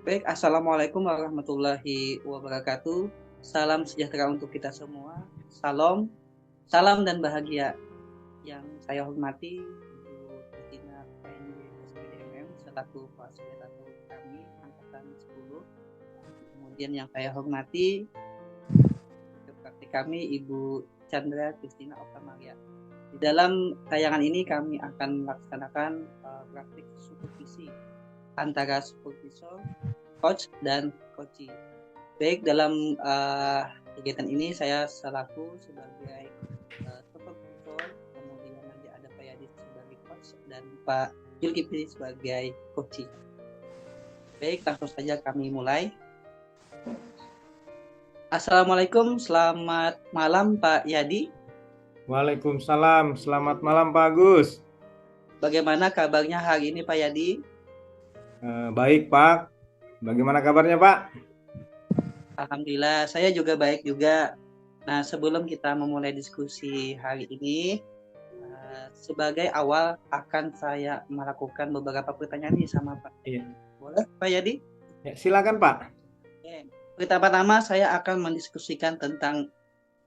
Baik, Assalamualaikum warahmatullahi wabarakatuh. Salam sejahtera untuk kita semua. Salam, salam dan bahagia. Yang saya hormati Ibu Tina PNJ SPDMM selaku fasilitator kami angkatan 10. Kemudian yang saya hormati praktik kami Ibu Chandra Kristina Oktamaria. Di dalam tayangan ini kami akan melaksanakan praktik supervisi antara supervisor, coach, dan coachee. Baik, dalam kegiatan ini saya selaku sebagai supervisor, kemudian nanti ada Pak Yadi sebagai coach dan Pak Zulkifli sebagai coachee. Baik, langsung saja kami mulai. Assalamualaikum, selamat malam Pak Yadi. Waalaikumsalam, selamat malam Pak Agus. Bagaimana kabarnya hari ini Pak Yadi? Baik Pak, bagaimana kabarnya Pak? Alhamdulillah, saya juga baik juga. Nah, sebelum kita memulai diskusi hari ini, sebagai awal akan saya melakukan beberapa pertanyaan nih sama Pak. Iya. Boleh Pak Yadi? Ya, silakan Pak. Oke. Pertama-tama saya akan mendiskusikan tentang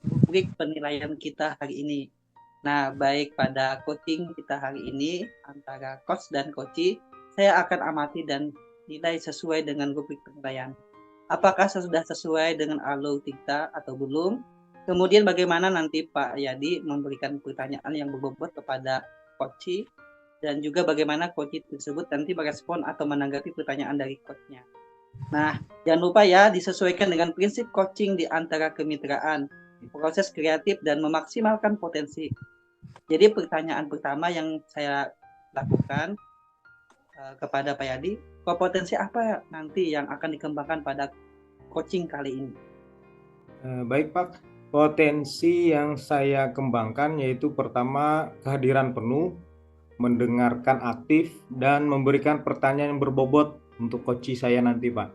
rubrik penilaian kita hari ini. Nah, baik pada coaching kita hari ini antara coach dan coachee, saya akan amati dan nilai sesuai dengan rubrik penilaian. Apakah sudah sesuai dengan alur kita atau belum? Kemudian bagaimana nanti Pak Yadi memberikan pertanyaan yang berbobot kepada coachee dan juga bagaimana coachee tersebut nanti merespon atau menanggapi pertanyaan dari coachnya. Nah, jangan lupa ya disesuaikan dengan prinsip coaching di antara kemitraan, proses kreatif dan memaksimalkan potensi. Jadi pertanyaan pertama yang saya lakukan kepada Pak Yadi, kompetensi apa nanti yang akan dikembangkan pada coaching kali ini? Baik Pak, potensi yang saya kembangkan yaitu pertama kehadiran penuh, mendengarkan aktif, dan memberikan pertanyaan yang berbobot untuk coachee saya nanti Pak.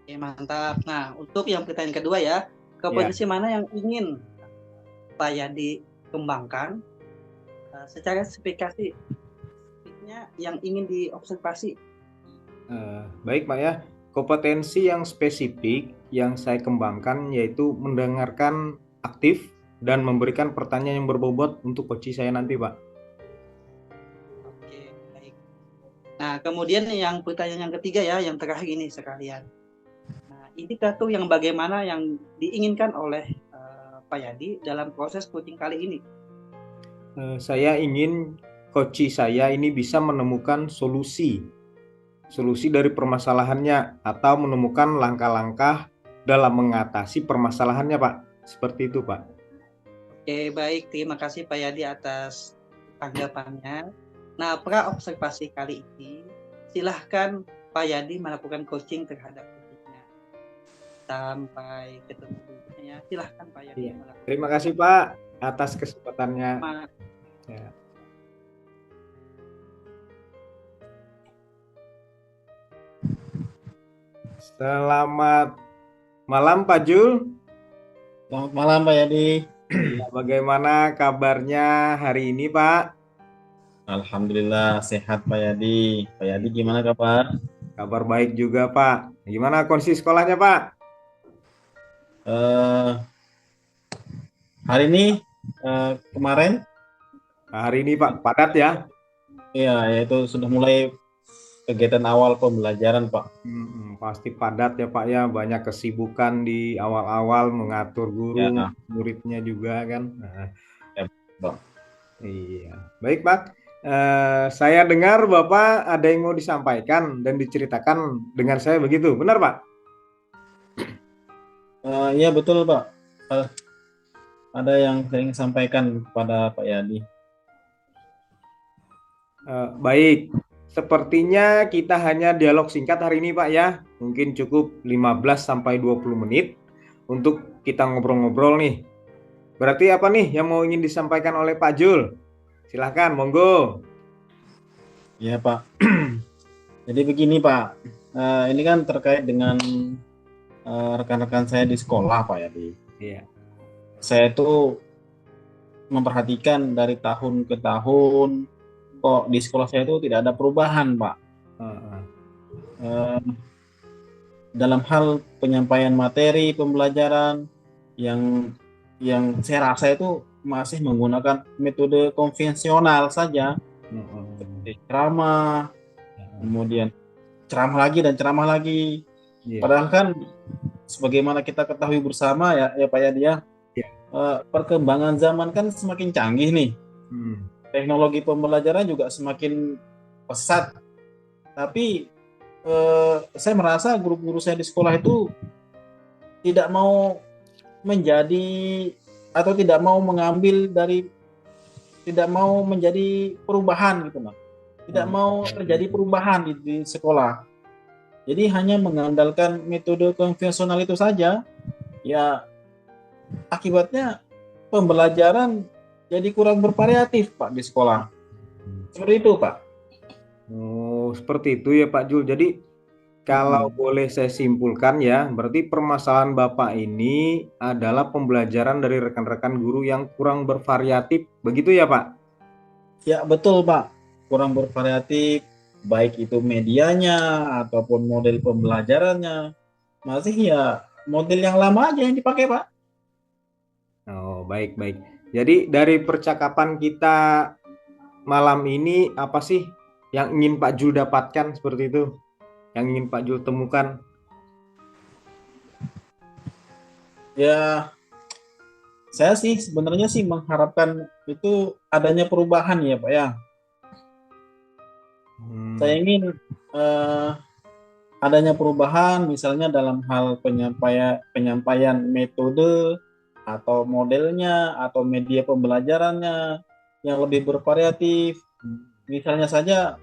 Oke, mantap. Nah, untuk yang pertanyaan kedua ya, kompetensi mana yang ingin Pak Yadi kembangkan secara spesifikasi yang ingin diobservasi? Baik Pak ya, kompetensi yang spesifik yang saya kembangkan yaitu mendengarkan aktif dan memberikan pertanyaan yang berbobot untuk coachee saya nanti Pak. Oke, baik. Nah, kemudian yang pertanyaan yang ketiga ya, yang terakhir ini sekalian. Nah, indikator yang bagaimana yang diinginkan oleh Pak Yadi dalam proses coaching kali ini? Saya ingin coachee saya ini bisa menemukan solusi dari permasalahannya atau menemukan langkah-langkah dalam mengatasi permasalahannya Pak. Seperti itu Pak. Oke, baik. Terima kasih Pak Yadi atas tanggapannya. Nah, pra-observasi kali ini, silahkan Pak Yadi melakukan coaching terhadap coachingnya. Sampai ketemu berikutnya. Silahkan Pak Yadi melakukan. Terima kasih Pak atas kesempatannya. Ya. Selamat malam Pak Jul. Selamat malam Pak Yadi. Bagaimana kabarnya hari ini Pak? Alhamdulillah sehat Pak Yadi. Pak Yadi gimana kabar? Kabar baik juga Pak. Gimana kondisi sekolahnya Pak? Hari ini kemarin? Hari ini Pak padat ya? Iya, itu sudah mulai kegiatan awal pembelajaran Pak. Pasti padat ya Pak ya, banyak kesibukan di awal-awal mengatur guru, ya. Muridnya juga kan. Ya, Pak. Iya, baik Pak. Saya dengar Bapak ada yang mau disampaikan dan diceritakan dengan saya begitu, benar Pak? Iya betul Pak. Ada yang saya ingin sampaikan kepada Pak Yadi. Baik, sepertinya kita hanya dialog singkat hari ini Pak ya. Mungkin cukup 15-20 menit untuk kita ngobrol-ngobrol nih. Berarti apa nih yang mau ingin disampaikan oleh Pak Jul? Silahkan, monggo. Iya Pak. Jadi begini Pak, ini kan terkait dengan rekan-rekan saya di sekolah Pak Yadi. Iya. Saya itu memperhatikan dari tahun ke tahun, kok di sekolah saya itu tidak ada perubahan Pak. eh, dalam hal penyampaian materi pembelajaran yang saya rasa itu masih menggunakan metode konvensional saja, seperti ceramah, kemudian ceramah lagi dan ceramah lagi. Iya. Padahal kan sebagaimana kita ketahui bersama ya Pak Yadi ya, Iya. perkembangan zaman kan semakin canggih nih. Hmm. Teknologi pembelajaran juga semakin pesat. Tapi saya merasa guru-guru saya di sekolah itu tidak mau menjadi atau tidak mau menjadi perubahan gitu Mas. Tidak mau terjadi perubahan di sekolah. Jadi hanya mengandalkan metode konvensional itu saja. Ya akibatnya pembelajaran jadi kurang bervariatif Pak di sekolah. Seperti itu Pak. Oh, seperti itu ya Pak Jul. Jadi kalau boleh saya simpulkan ya, berarti permasalahan Bapak ini adalah pembelajaran dari rekan-rekan guru yang kurang bervariatif, begitu ya Pak? Ya betul Pak, kurang bervariatif, baik itu medianya ataupun model pembelajarannya. Masih ya model yang lama aja yang dipakai Pak. Oh, baik-baik. Jadi dari percakapan kita malam ini, apa sih yang ingin Pak Jul dapatkan seperti itu? Yang ingin Pak Jul temukan? Ya saya sih sebenarnya sih mengharapkan itu adanya perubahan ya Pak ya. Saya ingin adanya perubahan misalnya dalam hal penyampaian metode atau modelnya atau media pembelajarannya yang lebih bervariatif. Misalnya saja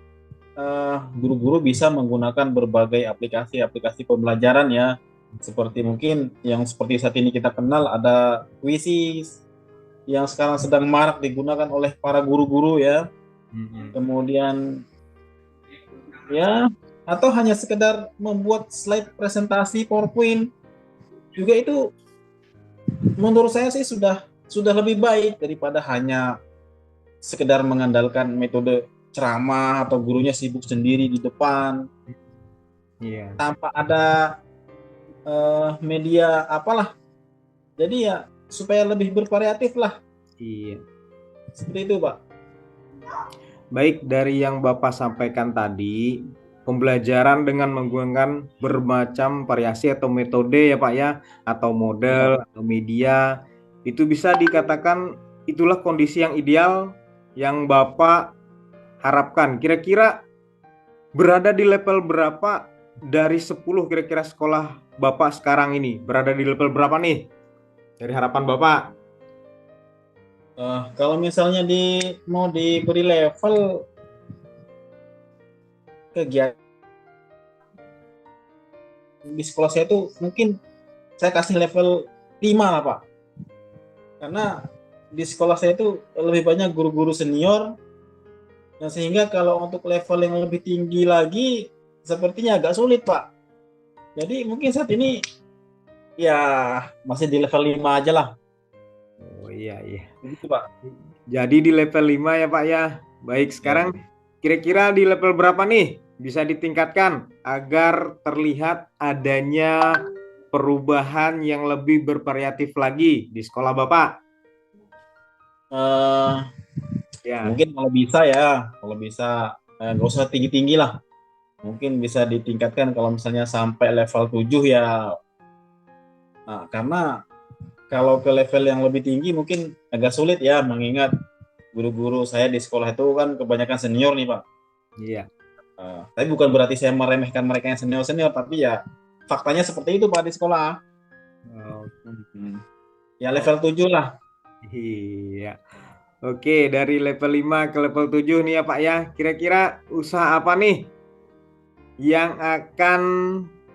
guru-guru bisa menggunakan berbagai aplikasi pembelajaran ya, seperti mungkin yang seperti saat ini kita kenal ada Quizzes yang sekarang sedang marak digunakan oleh para guru-guru ya. Kemudian ya atau hanya sekedar membuat slide presentasi PowerPoint juga itu menurut saya sih sudah lebih baik daripada hanya sekedar mengandalkan metode ceramah atau gurunya sibuk sendiri di depan tanpa ada media apalah. Jadi ya supaya lebih bervariatif lah. Iya. Seperti itu Pak. Baik, dari yang Bapak sampaikan tadi, pembelajaran dengan menggunakan bermacam variasi atau metode ya Pak ya, atau model atau media, itu bisa dikatakan itulah kondisi yang ideal yang Bapak harapkan. Kira-kira berada di level berapa dari 10 kira-kira sekolah Bapak sekarang ini? Berada di level berapa nih? Dari harapan Bapak? Kalau misalnya mau diberi level kegiatan di sekolah saya itu mungkin saya kasih level 5 lah Pak. Karena di sekolah saya itu lebih banyak guru-guru senior, nah sehingga kalau untuk level yang lebih tinggi lagi sepertinya agak sulit Pak. Jadi mungkin saat ini ya masih di level 5 aja lah. Oh iya. Begitu Pak. Jadi di level 5 ya Pak ya. Baik, sekarang kira-kira di level berapa nih bisa ditingkatkan agar terlihat adanya perubahan yang lebih bervariatif lagi di sekolah Bapak? Mungkin kalau bisa nggak usah tinggi-tinggi lah. Mungkin bisa ditingkatkan kalau misalnya sampai level 7 ya. Nah, karena kalau ke level yang lebih tinggi mungkin agak sulit ya, mengingat guru-guru saya di sekolah itu kan kebanyakan senior nih Pak. Iya. Tapi bukan berarti saya meremehkan mereka yang senior-senior, tapi ya faktanya seperti itu Pak di sekolah. Ya level 7 lah. Iya. Oke, dari level 5 ke level 7 nih ya Pak ya. Kira-kira usaha apa nih yang akan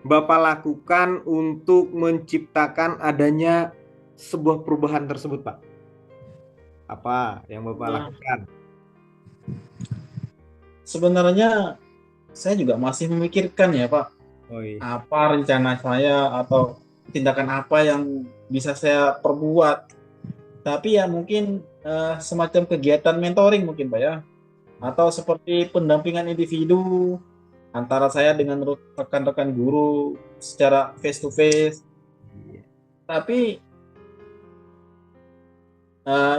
Bapak lakukan untuk menciptakan adanya sebuah perubahan tersebut Pak? Apa yang Bapak lakukan? Sebenarnya saya juga masih memikirkan ya Pak. Apa rencana saya atau tindakan apa yang bisa saya perbuat. Tapi ya mungkin semacam kegiatan mentoring mungkin Pak ya. Atau seperti pendampingan individu antara saya dengan rekan-rekan guru secara face to face. Tapi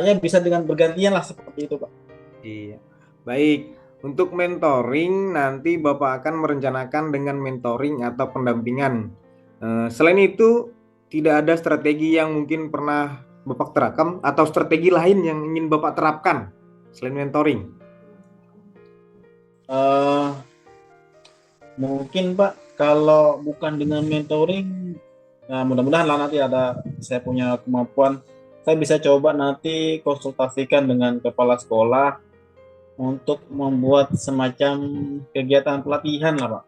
ya bisa dengan bergantian lah seperti itu, Pak. Iya. Baik, untuk mentoring nanti Bapak akan merencanakan dengan mentoring atau pendampingan. Selain itu, tidak ada strategi yang mungkin pernah Bapak terapkan atau strategi lain yang ingin Bapak terapkan selain mentoring? Eh, Mungkin Pak, kalau bukan dengan mentoring, mudah-mudahan lah nanti saya punya kemampuan, saya bisa coba nanti konsultasikan dengan kepala sekolah untuk membuat semacam kegiatan pelatihan lah Pak.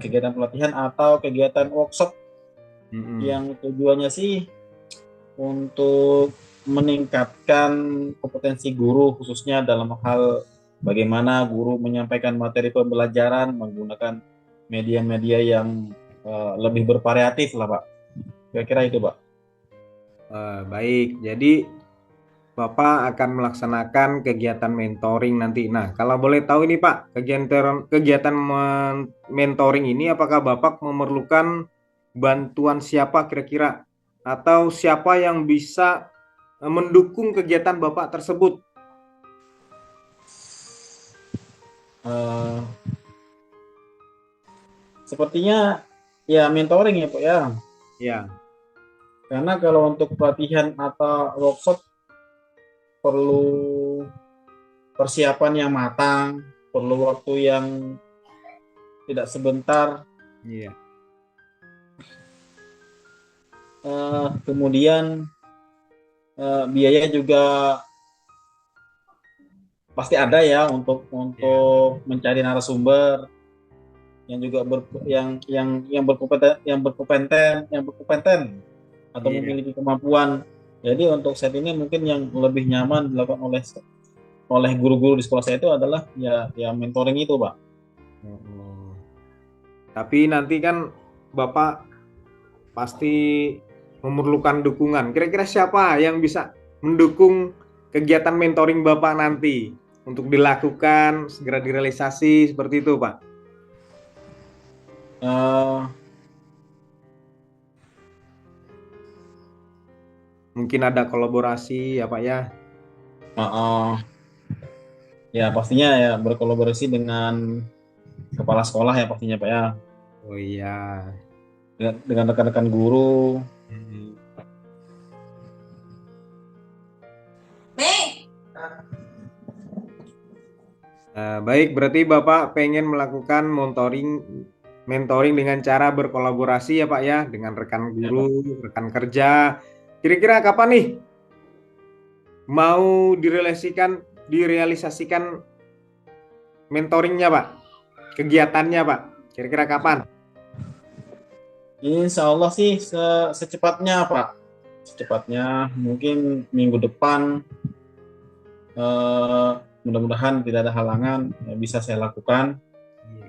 Kegiatan pelatihan atau kegiatan workshop yang tujuannya sih untuk meningkatkan kompetensi guru, khususnya dalam hal bagaimana guru menyampaikan materi pembelajaran menggunakan media-media yang lebih bervariatif lah Pak. Kira-kira itu Pak. Baik, jadi Bapak akan melaksanakan kegiatan mentoring nanti. Nah, kalau boleh tahu ini Pak, kegiatan mentoring ini apakah Bapak memerlukan bantuan siapa kira-kira? Atau siapa yang bisa mendukung kegiatan Bapak tersebut? Eh, Sepertinya ya mentoring ya Pak ya. Ya, Karena kalau untuk pelatihan atau workshop perlu persiapan yang matang, perlu waktu yang tidak sebentar. iya. Kemudian biaya juga pasti ada ya untuk mencari narasumber yang juga berkompeten atau Iya. memiliki kemampuan. Jadi untuk saat ini mungkin yang lebih nyaman dilakukan oleh guru-guru di sekolah saya itu adalah ya mentoring itu, Pak. Tapi nanti kan Bapak pasti memerlukan dukungan. Kira-kira siapa yang bisa mendukung kegiatan mentoring Bapak nanti untuk dilakukan, segera direalisasi seperti itu, Pak? Mungkin ada kolaborasi ya, Pak ya? Ya pastinya ya berkolaborasi dengan kepala sekolah ya pastinya Pak ya, Oh iya. dengan rekan-rekan guru. Baik, berarti Bapak pengen melakukan mentoring dengan cara berkolaborasi ya Pak ya, dengan rekan Ya, Pak. guru, rekan kerja. Kira-kira kapan nih mau direalisasikan mentoringnya Pak? Kegiatannya Pak? Kira-kira kapan? Insya Allah sih secepatnya Pak, secepatnya mungkin minggu depan. Mudah-mudahan tidak ada halangan bisa saya lakukan.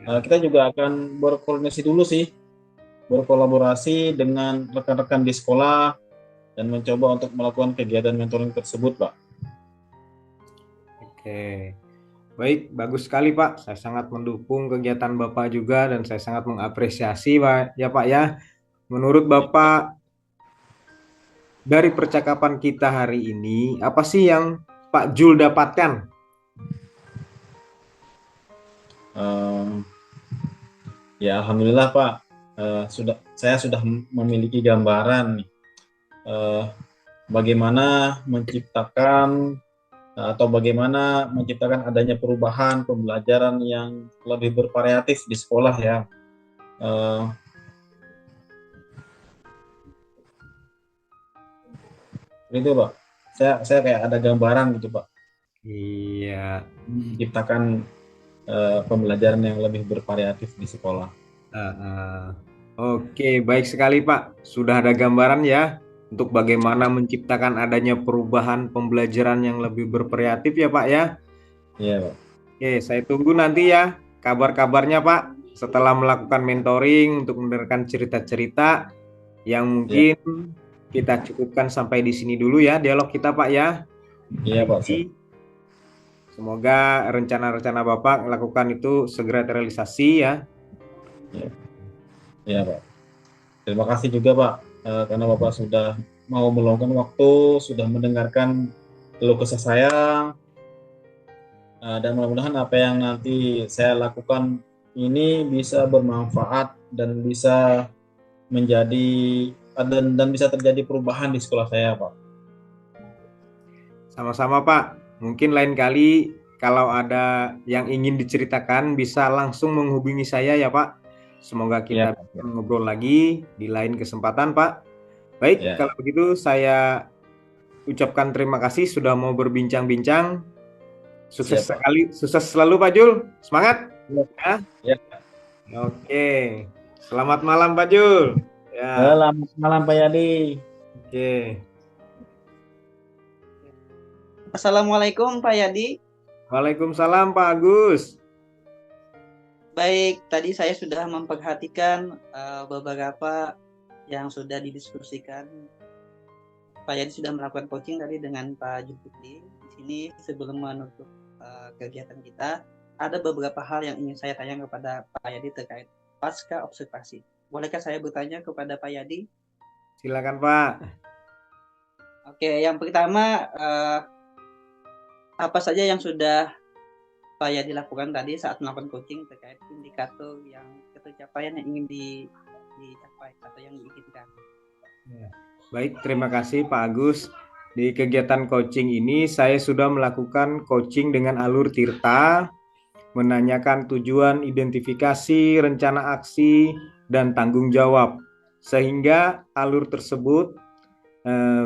Kita juga akan berkoordinasi dulu sih, berkolaborasi dengan rekan-rekan di sekolah dan mencoba untuk melakukan kegiatan mentoring tersebut, Pak. Oke. Baik, bagus sekali Pak. Saya sangat mendukung kegiatan Bapak juga dan saya sangat mengapresiasi Pak ya Pak ya. Menurut Bapak dari percakapan kita hari ini, apa sih yang Pak Jul dapatkan? Ya alhamdulillah Pak, saya sudah memiliki gambaran nih, bagaimana menciptakan atau bagaimana menciptakan adanya perubahan pembelajaran yang lebih bervariatif di sekolah ya. Itu Pak, saya kayak ada gambaran gitu Pak, Iya. menciptakan pembelajaran yang lebih bervariatif di sekolah. Oke, baik sekali Pak. Sudah ada gambaran ya untuk bagaimana menciptakan adanya perubahan pembelajaran yang lebih bervariatif ya Pak ya. Iya Pak. Oke, saya tunggu nanti ya kabar-kabarnya Pak setelah melakukan mentoring untuk mendengarkan cerita-cerita yang mungkin kita cukupkan sampai di sini dulu ya dialog kita Pak ya. Iya Pak. Jadi, Semoga rencana-rencana Bapak lakukan itu segera terrealisasi ya. Ya, Pak. Terima kasih juga, Pak, karena Bapak sudah mau meluangkan waktu, sudah mendengarkan keluh kesah saya, dan mudah-mudahan apa yang nanti saya lakukan ini bisa bermanfaat dan bisa menjadi dan bisa terjadi perubahan di sekolah saya, Pak. Sama-sama Pak. Mungkin lain kali kalau ada yang ingin diceritakan bisa langsung menghubungi saya ya Pak. Semoga Ya, kita Pak. bisa ngobrol lagi di lain kesempatan Pak. Baik, Ya. kalau begitu saya ucapkan terima kasih sudah mau berbincang-bincang. Sukses Siap, Pak. sekali, sukses selalu Pak Jul. Semangat. Ya. Ya. Oke. Selamat malam Pak Jul. Ya. Selamat malam, Pak Yadi. Oke. Assalamualaikum Pak Yadi. Waalaikumsalam Pak Agus. Baik, tadi saya sudah memperhatikan beberapa yang sudah didiskusikan. Pak Yadi sudah melakukan coaching tadi dengan Pak Julkifli. Di sini sebelum menutup kegiatan kita, ada beberapa hal yang ingin saya tanya kepada Pak Yadi terkait pasca observasi. Bolehkah saya bertanya kepada Pak Yadi? Silakan Pak. Oke, yang pertama apa saja yang sudah Pak Yadi lakukan tadi saat melakukan coaching terkait indikator yang pencapaian yang ingin dicapai atau yang diinginkan? Baik, terima kasih Pak Agus. Di kegiatan coaching ini saya sudah melakukan coaching dengan alur Tirta, menanyakan tujuan, identifikasi, rencana aksi, dan tanggung jawab. Sehingga alur tersebut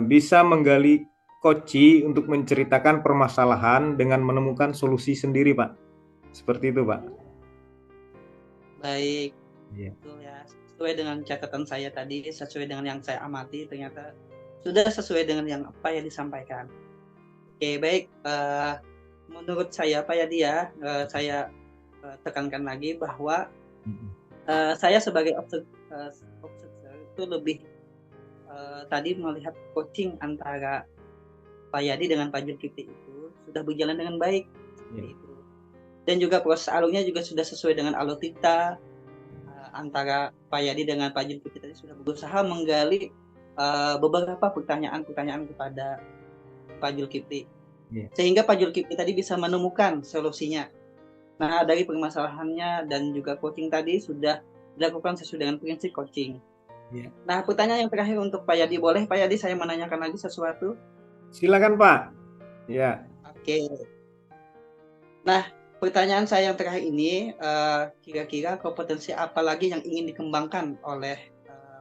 bisa menggali coachi untuk menceritakan permasalahan dengan menemukan solusi sendiri, Pak. Seperti itu, Pak. Baik, Iya. itu ya sesuai dengan catatan saya tadi, sesuai dengan yang saya amati, ternyata sudah sesuai dengan yang apa yang disampaikan. Oke, baik. Menurut saya Pak Yadi ya, saya tekankan lagi bahwa saya sebagai observer itu lebih tadi melihat coaching antara Pak Yadi dengan Pak Julkifli itu sudah berjalan dengan baik. Itu. Dan juga proses alurnya juga sudah sesuai dengan alur kita, antara Pak Yadi dengan Pak Julkifli tadi sudah berusaha menggali beberapa pertanyaan-pertanyaan kepada Pak Julkifli. Sehingga Pak Julkifli tadi bisa menemukan solusinya. Nah, dari permasalahannya dan juga coaching tadi sudah dilakukan sesuai dengan prinsip coaching. Nah, pertanyaan yang terakhir untuk Pak Yadi, boleh Pak Yadi saya menanyakan lagi sesuatu? Silakan Pak. Ya. Oke. Nah, pertanyaan saya yang terakhir ini, kira-kira kompetensi apa lagi yang ingin dikembangkan oleh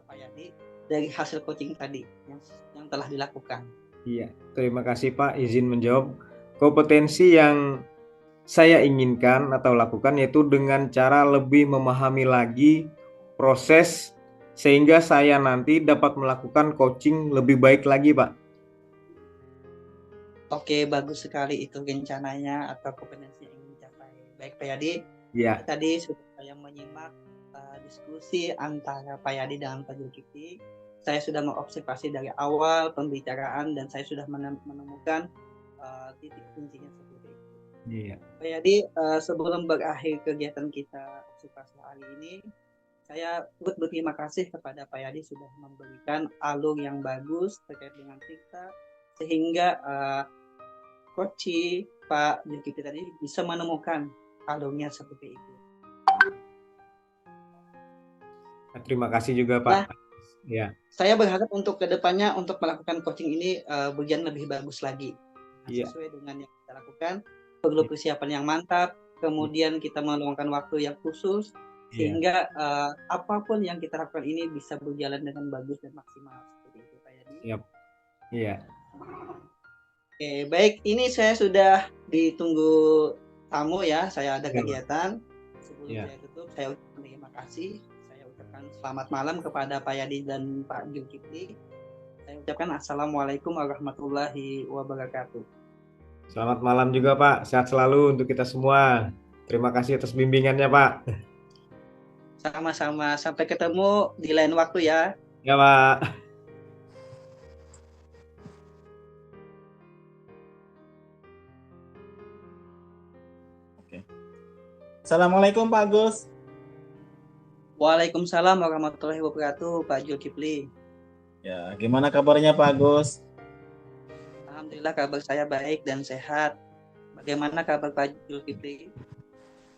Pak Yadi dari hasil coaching tadi yang telah dilakukan? Iya, terima kasih Pak izin menjawab. Kompetensi yang saya inginkan atau lakukan yaitu dengan cara lebih memahami lagi proses sehingga saya nanti dapat melakukan coaching lebih baik lagi, Pak. Oke, bagus sekali itu rencananya atau kompetensi yang ingin dicapai. Baik Pak Yadi, ya. Tadi sudah saya menyimak diskusi antara Pak Yadi dengan Pak Julkifli. Saya sudah mengobservasi dari awal pembicaraan dan saya sudah menemukan titik kuncinya seperti itu. Iya. Pak Yadi, sebelum berakhir kegiatan kita observasi hari ini, saya turut berterima kasih kepada Pak Yadi sudah memberikan alur yang bagus terkait dengan kita sehingga coach Pak Julkifli tadi bisa menemukan alurnya seperti itu. Terima kasih juga Pak. Nah, ya. Saya berharap untuk kedepannya untuk melakukan coaching ini berjalan lebih bagus lagi. Sesuai dengan yang kita lakukan, perlu persiapan yang mantap, kemudian kita meluangkan waktu yang khusus, sehingga apapun yang kita lakukan ini bisa berjalan dengan bagus dan maksimal. Seperti itu Pak Yadi. Iya. Oke, baik. Ini saya sudah ditunggu tamu ya. Saya ada kegiatan. Sebelum saya tutup, saya ucapkan terima kasih. Saya ucapkan selamat malam kepada Pak Yadi dan Pak Julkifli. Saya ucapkan assalamualaikum warahmatullahi wabarakatuh. Selamat malam juga Pak. Sehat selalu untuk kita semua. Terima kasih atas bimbingannya Pak. Sama-sama. Sampai ketemu di lain waktu ya. Ya Pak. Assalamualaikum Pak Agus. Waalaikumsalam warahmatullahi wabarakatuh, Pak Zulkifli. Ya, gimana kabarnya Pak Agus? Alhamdulillah kabar saya baik dan sehat. Bagaimana kabar Pak Zulkifli?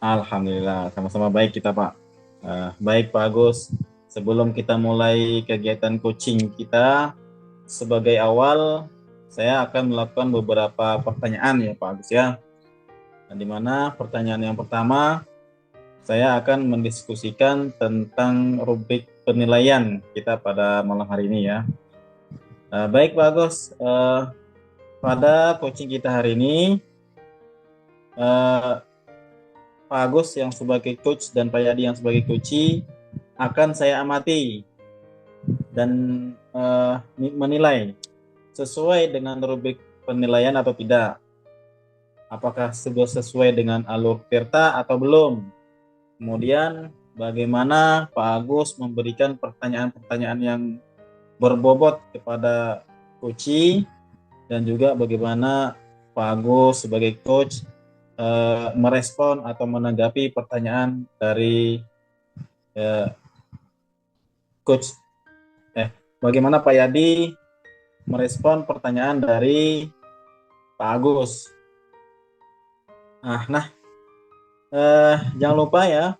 Alhamdulillah, sama-sama baik kita Pak. Baik Pak Agus, sebelum kita mulai kegiatan coaching kita, sebagai awal saya akan melakukan beberapa pertanyaan ya Pak Agus ya. Nah, di mana pertanyaan yang pertama, saya akan mendiskusikan tentang rubrik penilaian kita pada malam hari ini ya. Baik Pak Agus, pada coaching kita hari ini, Pak Agus yang sebagai coach dan Pak Yadi yang sebagai coachee akan saya amati dan menilai sesuai dengan rubrik penilaian atau tidak. Apakah sudah sesuai dengan alur Tirta atau belum? Kemudian bagaimana Pak Agus memberikan pertanyaan-pertanyaan yang berbobot kepada coachee, dan juga bagaimana Pak Agus sebagai coach merespon atau menanggapi pertanyaan dari coach. Bagaimana Pak Yadi merespon pertanyaan dari Pak Agus. Jangan lupa ya,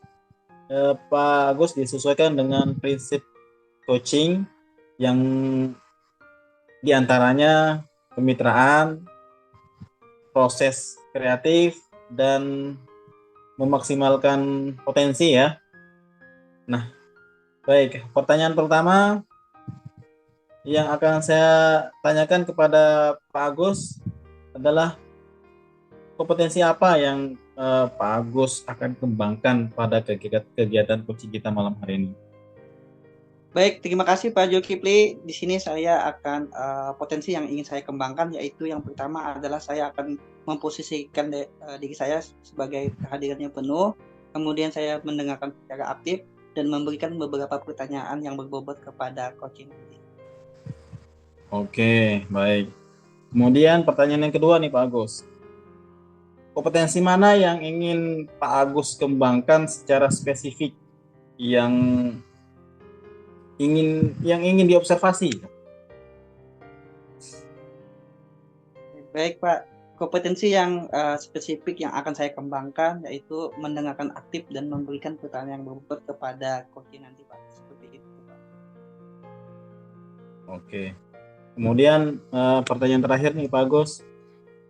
Pak Agus disesuaikan dengan prinsip coaching yang diantaranya kemitraan, proses kreatif, dan memaksimalkan potensi ya. Nah, baik, pertanyaan pertama yang akan saya tanyakan kepada Pak Agus adalah kompetensi apa yang Pak Agus akan kembangkan pada kegiatan coaching kita malam hari ini? Baik, terima kasih Pak Zulkifli. Di sini saya akan potensi yang ingin saya kembangkan, yaitu yang pertama adalah saya akan memposisikan diri saya sebagai kehadirannya penuh, kemudian saya mendengarkan secara aktif dan memberikan beberapa pertanyaan yang berbobot kepada coaching. Oke, baik. Kemudian pertanyaan yang kedua nih Pak Agus. Kompetensi mana yang ingin Pak Agus kembangkan secara spesifik yang ingin diobservasi? Baik Pak, kompetensi yang spesifik yang akan saya kembangkan yaitu mendengarkan aktif dan memberikan pertanyaan yang berbobot kepada coaching nanti Pak. Seperti itu Pak. Oke. Kemudian pertanyaan terakhir nih Pak Agus.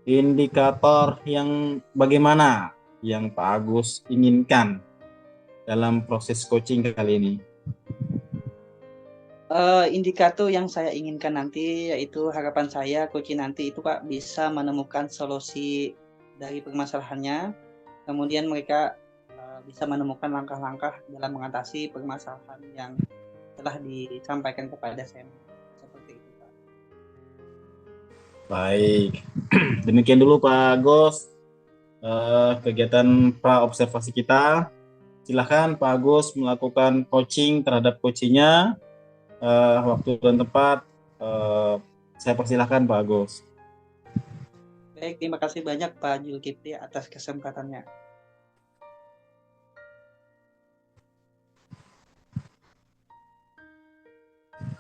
Indikator yang bagaimana yang Pak Agus inginkan dalam proses coaching kali ini? Indikator yang saya inginkan nanti yaitu harapan saya coaching nanti itu Pak bisa menemukan solusi dari permasalahannya, kemudian mereka bisa menemukan langkah-langkah dalam mengatasi permasalahan yang telah disampaikan kepada saya. Seperti itu Pak. Baik, demikian dulu Pak Agus kegiatan pra-observasi kita. Silahkan Pak Agus melakukan coaching terhadap coachingnya. Waktu dan tempat saya persilahkan Pak Agus. Baik, terima kasih banyak Pak Zulkifli atas kesempatannya.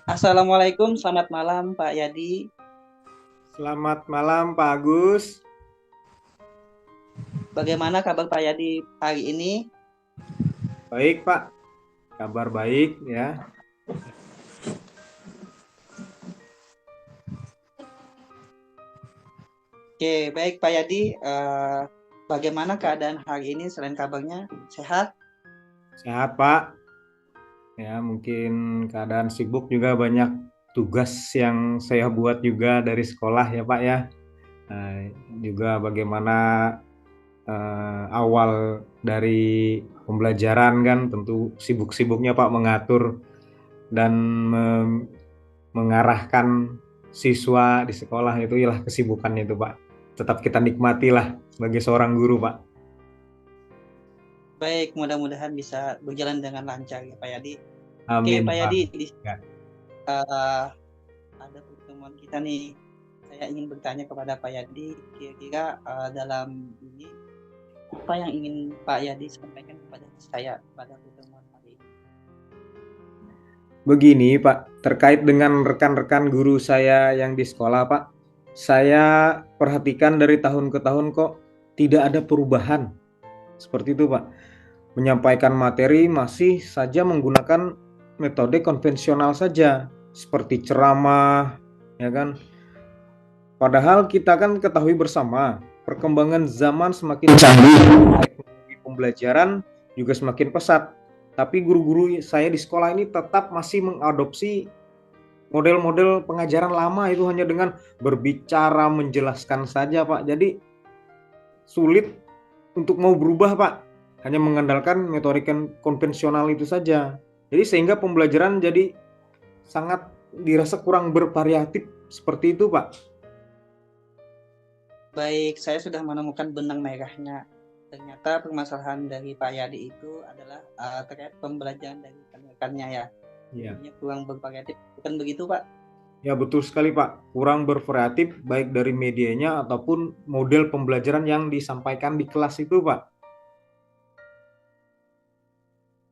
Assalamualaikum, selamat malam Pak Yadi. Selamat malam Pak Agus. Bagaimana kabar Pak Yadi hari ini? Baik Pak, kabar baik ya. Oke, baik Pak Yadi. Bagaimana keadaan hari ini selain kabarnya? Sehat? Sehat Pak. Ya mungkin keadaan sibuk juga, banyak tugas yang saya buat juga dari sekolah ya Pak ya. Juga bagaimana awal dari pembelajaran kan tentu sibuk-sibuknya Pak mengatur dan mengarahkan siswa di sekolah, itu ialah kesibukannya itu Pak. Tetap kita nikmatilah sebagai seorang guru Pak. Baik, mudah-mudahan bisa berjalan dengan lancar ya Pak Yadi. Amin. Oke Pak Yadi, Ya. ada pertemuan kita nih. Saya ingin bertanya kepada Pak Yadi, kira-kira dalam ini apa yang ingin Pak Yadi sampaikan kepada saya pada pertemuan hari ini? Begini Pak, terkait dengan rekan-rekan guru saya yang di sekolah Pak, saya perhatikan dari tahun ke tahun kok tidak ada perubahan. Seperti itu Pak. Menyampaikan materi masih saja menggunakan metode konvensional saja, seperti ceramah, ya kan? Padahal kita kan ketahui bersama, perkembangan zaman semakin canggih, teknologi pembelajaran juga semakin pesat. Tapi guru-guru saya di sekolah ini tetap masih mengadopsi model-model pengajaran lama, itu hanya dengan berbicara, menjelaskan saja Pak. Jadi sulit untuk mau berubah Pak, hanya mengandalkan metode konvensional itu saja. Jadi sehingga pembelajaran jadi sangat dirasa kurang bervariatif, seperti itu Pak. Baik, saya sudah menemukan benang merahnya. Ternyata permasalahan dari Pak Yadi itu adalah terkait pembelajaran dari rekan-rekannya ya. Iya. Ini kurang bervariatif, bukan begitu Pak? Ya betul sekali Pak, kurang bervariatif baik dari medianya ataupun model pembelajaran yang disampaikan di kelas itu Pak.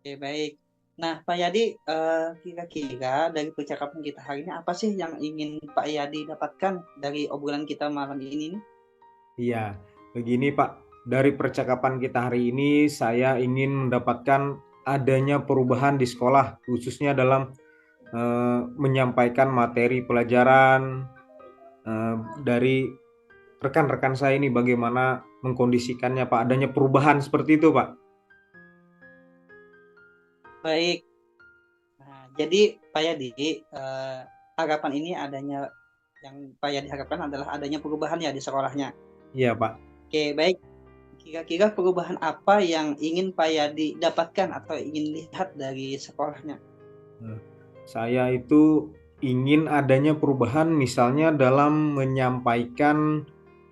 Oke, baik. Nah, Pak Yadi, kira-kira dari percakapan kita hari ini apa sih yang ingin Pak Yadi dapatkan dari obrolan kita malam ini? Iya, begini Pak, dari percakapan kita hari ini saya ingin mendapatkan adanya perubahan di sekolah, khususnya dalam menyampaikan materi pelajaran dari rekan-rekan saya ini, bagaimana mengkondisikannya Pak, adanya perubahan seperti itu Pak. Baik. Nah, jadi Pak Yadi, harapan ini adanya, yang Pak Yadi harapkan adalah adanya perubahan ya di sekolahnya. Iya Pak. Oke, baik. Kira-kira perubahan apa yang ingin Pak Yadi dapatkan atau ingin lihat dari sekolahnya? Saya itu ingin adanya perubahan misalnya dalam menyampaikan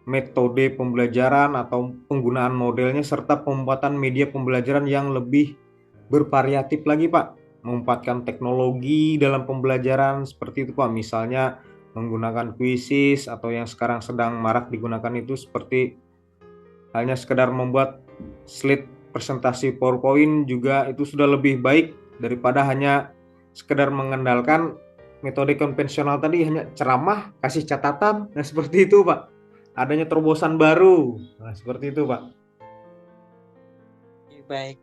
metode pembelajaran atau penggunaan modelnya serta pembuatan media pembelajaran yang lebih bervariatif lagi Pak. Memanfaatkan teknologi dalam pembelajaran seperti itu Pak. Misalnya menggunakan kuisis atau yang sekarang sedang marak digunakan itu seperti hanya sekedar membuat slide presentasi PowerPoint, juga itu sudah lebih baik daripada hanya sekedar mengandalkan metode konvensional tadi, hanya ceramah, kasih catatan. Nah seperti itu Pak, adanya terobosan baru. Nah seperti itu Pak. Baik.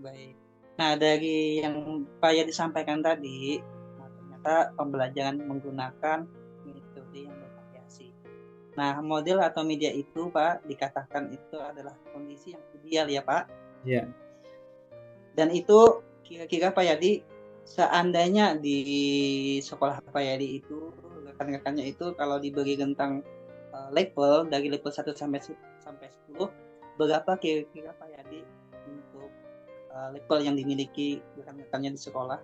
Nah, dari yang Pak Yadi sampaikan tadi, ternyata pembelajaran menggunakan metode yang bervariasi. Nah, model atau media itu Pak dikatakan itu adalah kondisi yang ideal ya Pak. Iya. Dan itu kira-kira Pak Yadi, seandainya di sekolah Pak Yadi itu rekan-rekannya itu kalau diberi tentang level dari level 1 sampai 10, berapa kira-kira Pak Yadi untuk level yang dimiliki rekan-rekannya di sekolah?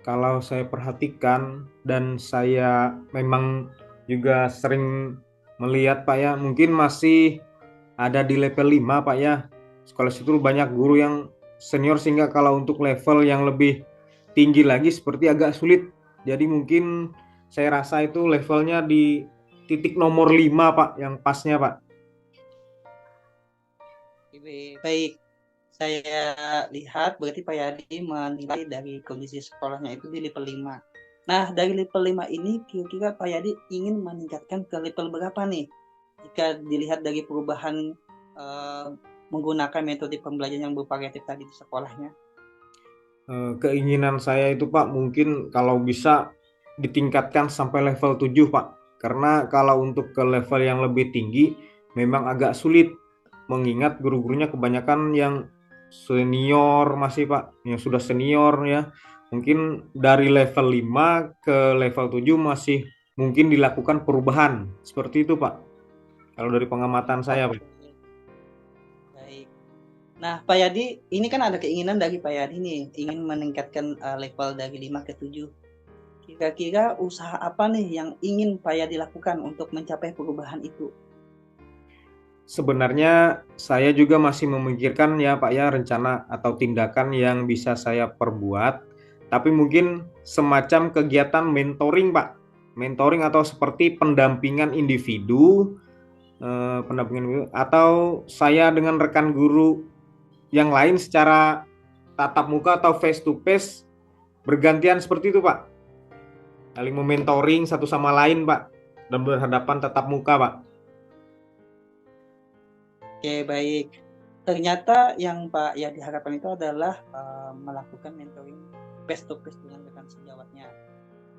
Kalau saya perhatikan dan saya memang juga sering melihat Pak ya, mungkin masih ada di level 5 Pak ya. Sekolah situ banyak guru yang senior sehingga kalau untuk level yang lebih tinggi lagi seperti agak sulit. Jadi mungkin saya rasa itu levelnya di titik nomor 5 Pak, yang pasnya Pak. Baik, saya lihat berarti Pak Yadi menilai dari kondisi sekolahnya itu di level 5. Nah, dari level 5 ini kira-kira Pak Yadi ingin meningkatkan ke level berapa nih? Jika dilihat dari perubahan menggunakan metode pembelajaran yang bervariatif tadi di sekolahnya. Keinginan saya itu Pak, mungkin kalau bisa ditingkatkan sampai level 7 Pak. Karena kalau untuk ke level yang lebih tinggi memang agak sulit, mengingat guru-gurunya kebanyakan yang senior masih Pak, yang sudah senior ya. Mungkin dari level 5 ke level 7 masih mungkin dilakukan perubahan. Seperti itu Pak, kalau dari pengamatan saya Pak. Baik. Nah Pak Yadi, ini kan ada keinginan dari Pak Yadi nih, ingin meningkatkan level dari 5 ke 7. Kira-kira usaha apa nih yang ingin Pak Yadi lakukan untuk mencapai perubahan itu? Sebenarnya saya juga masih memikirkan ya Pak ya, rencana atau tindakan yang bisa saya perbuat. Tapi mungkin semacam kegiatan mentoring Pak. Mentoring atau seperti pendampingan individu pendampingan guru, atau saya dengan rekan guru yang lain secara tatap muka atau face to face bergantian seperti itu Pak, saling mementoring satu sama lain Pak, dan berhadapan tatap muka Pak. Oke, baik. Ternyata yang Pak Yadi harapkan itu adalah melakukan mentoring face to face dengan rekan sejawatnya.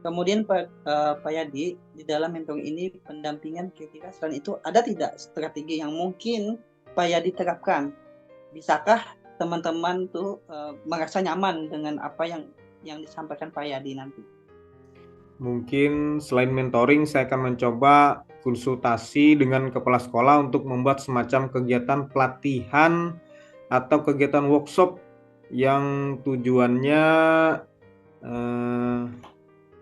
Kemudian Pak Yadi, di dalam mentoring ini pendampingan kira-kira selain itu ada tidak strategi yang mungkin Pak Yadi terapkan? Bisakah teman-teman tuh merasa nyaman dengan apa yang disampaikan Pak Yadi nanti? Mungkin selain mentoring, saya akan mencoba konsultasi dengan kepala sekolah untuk membuat semacam kegiatan pelatihan atau kegiatan workshop yang tujuannya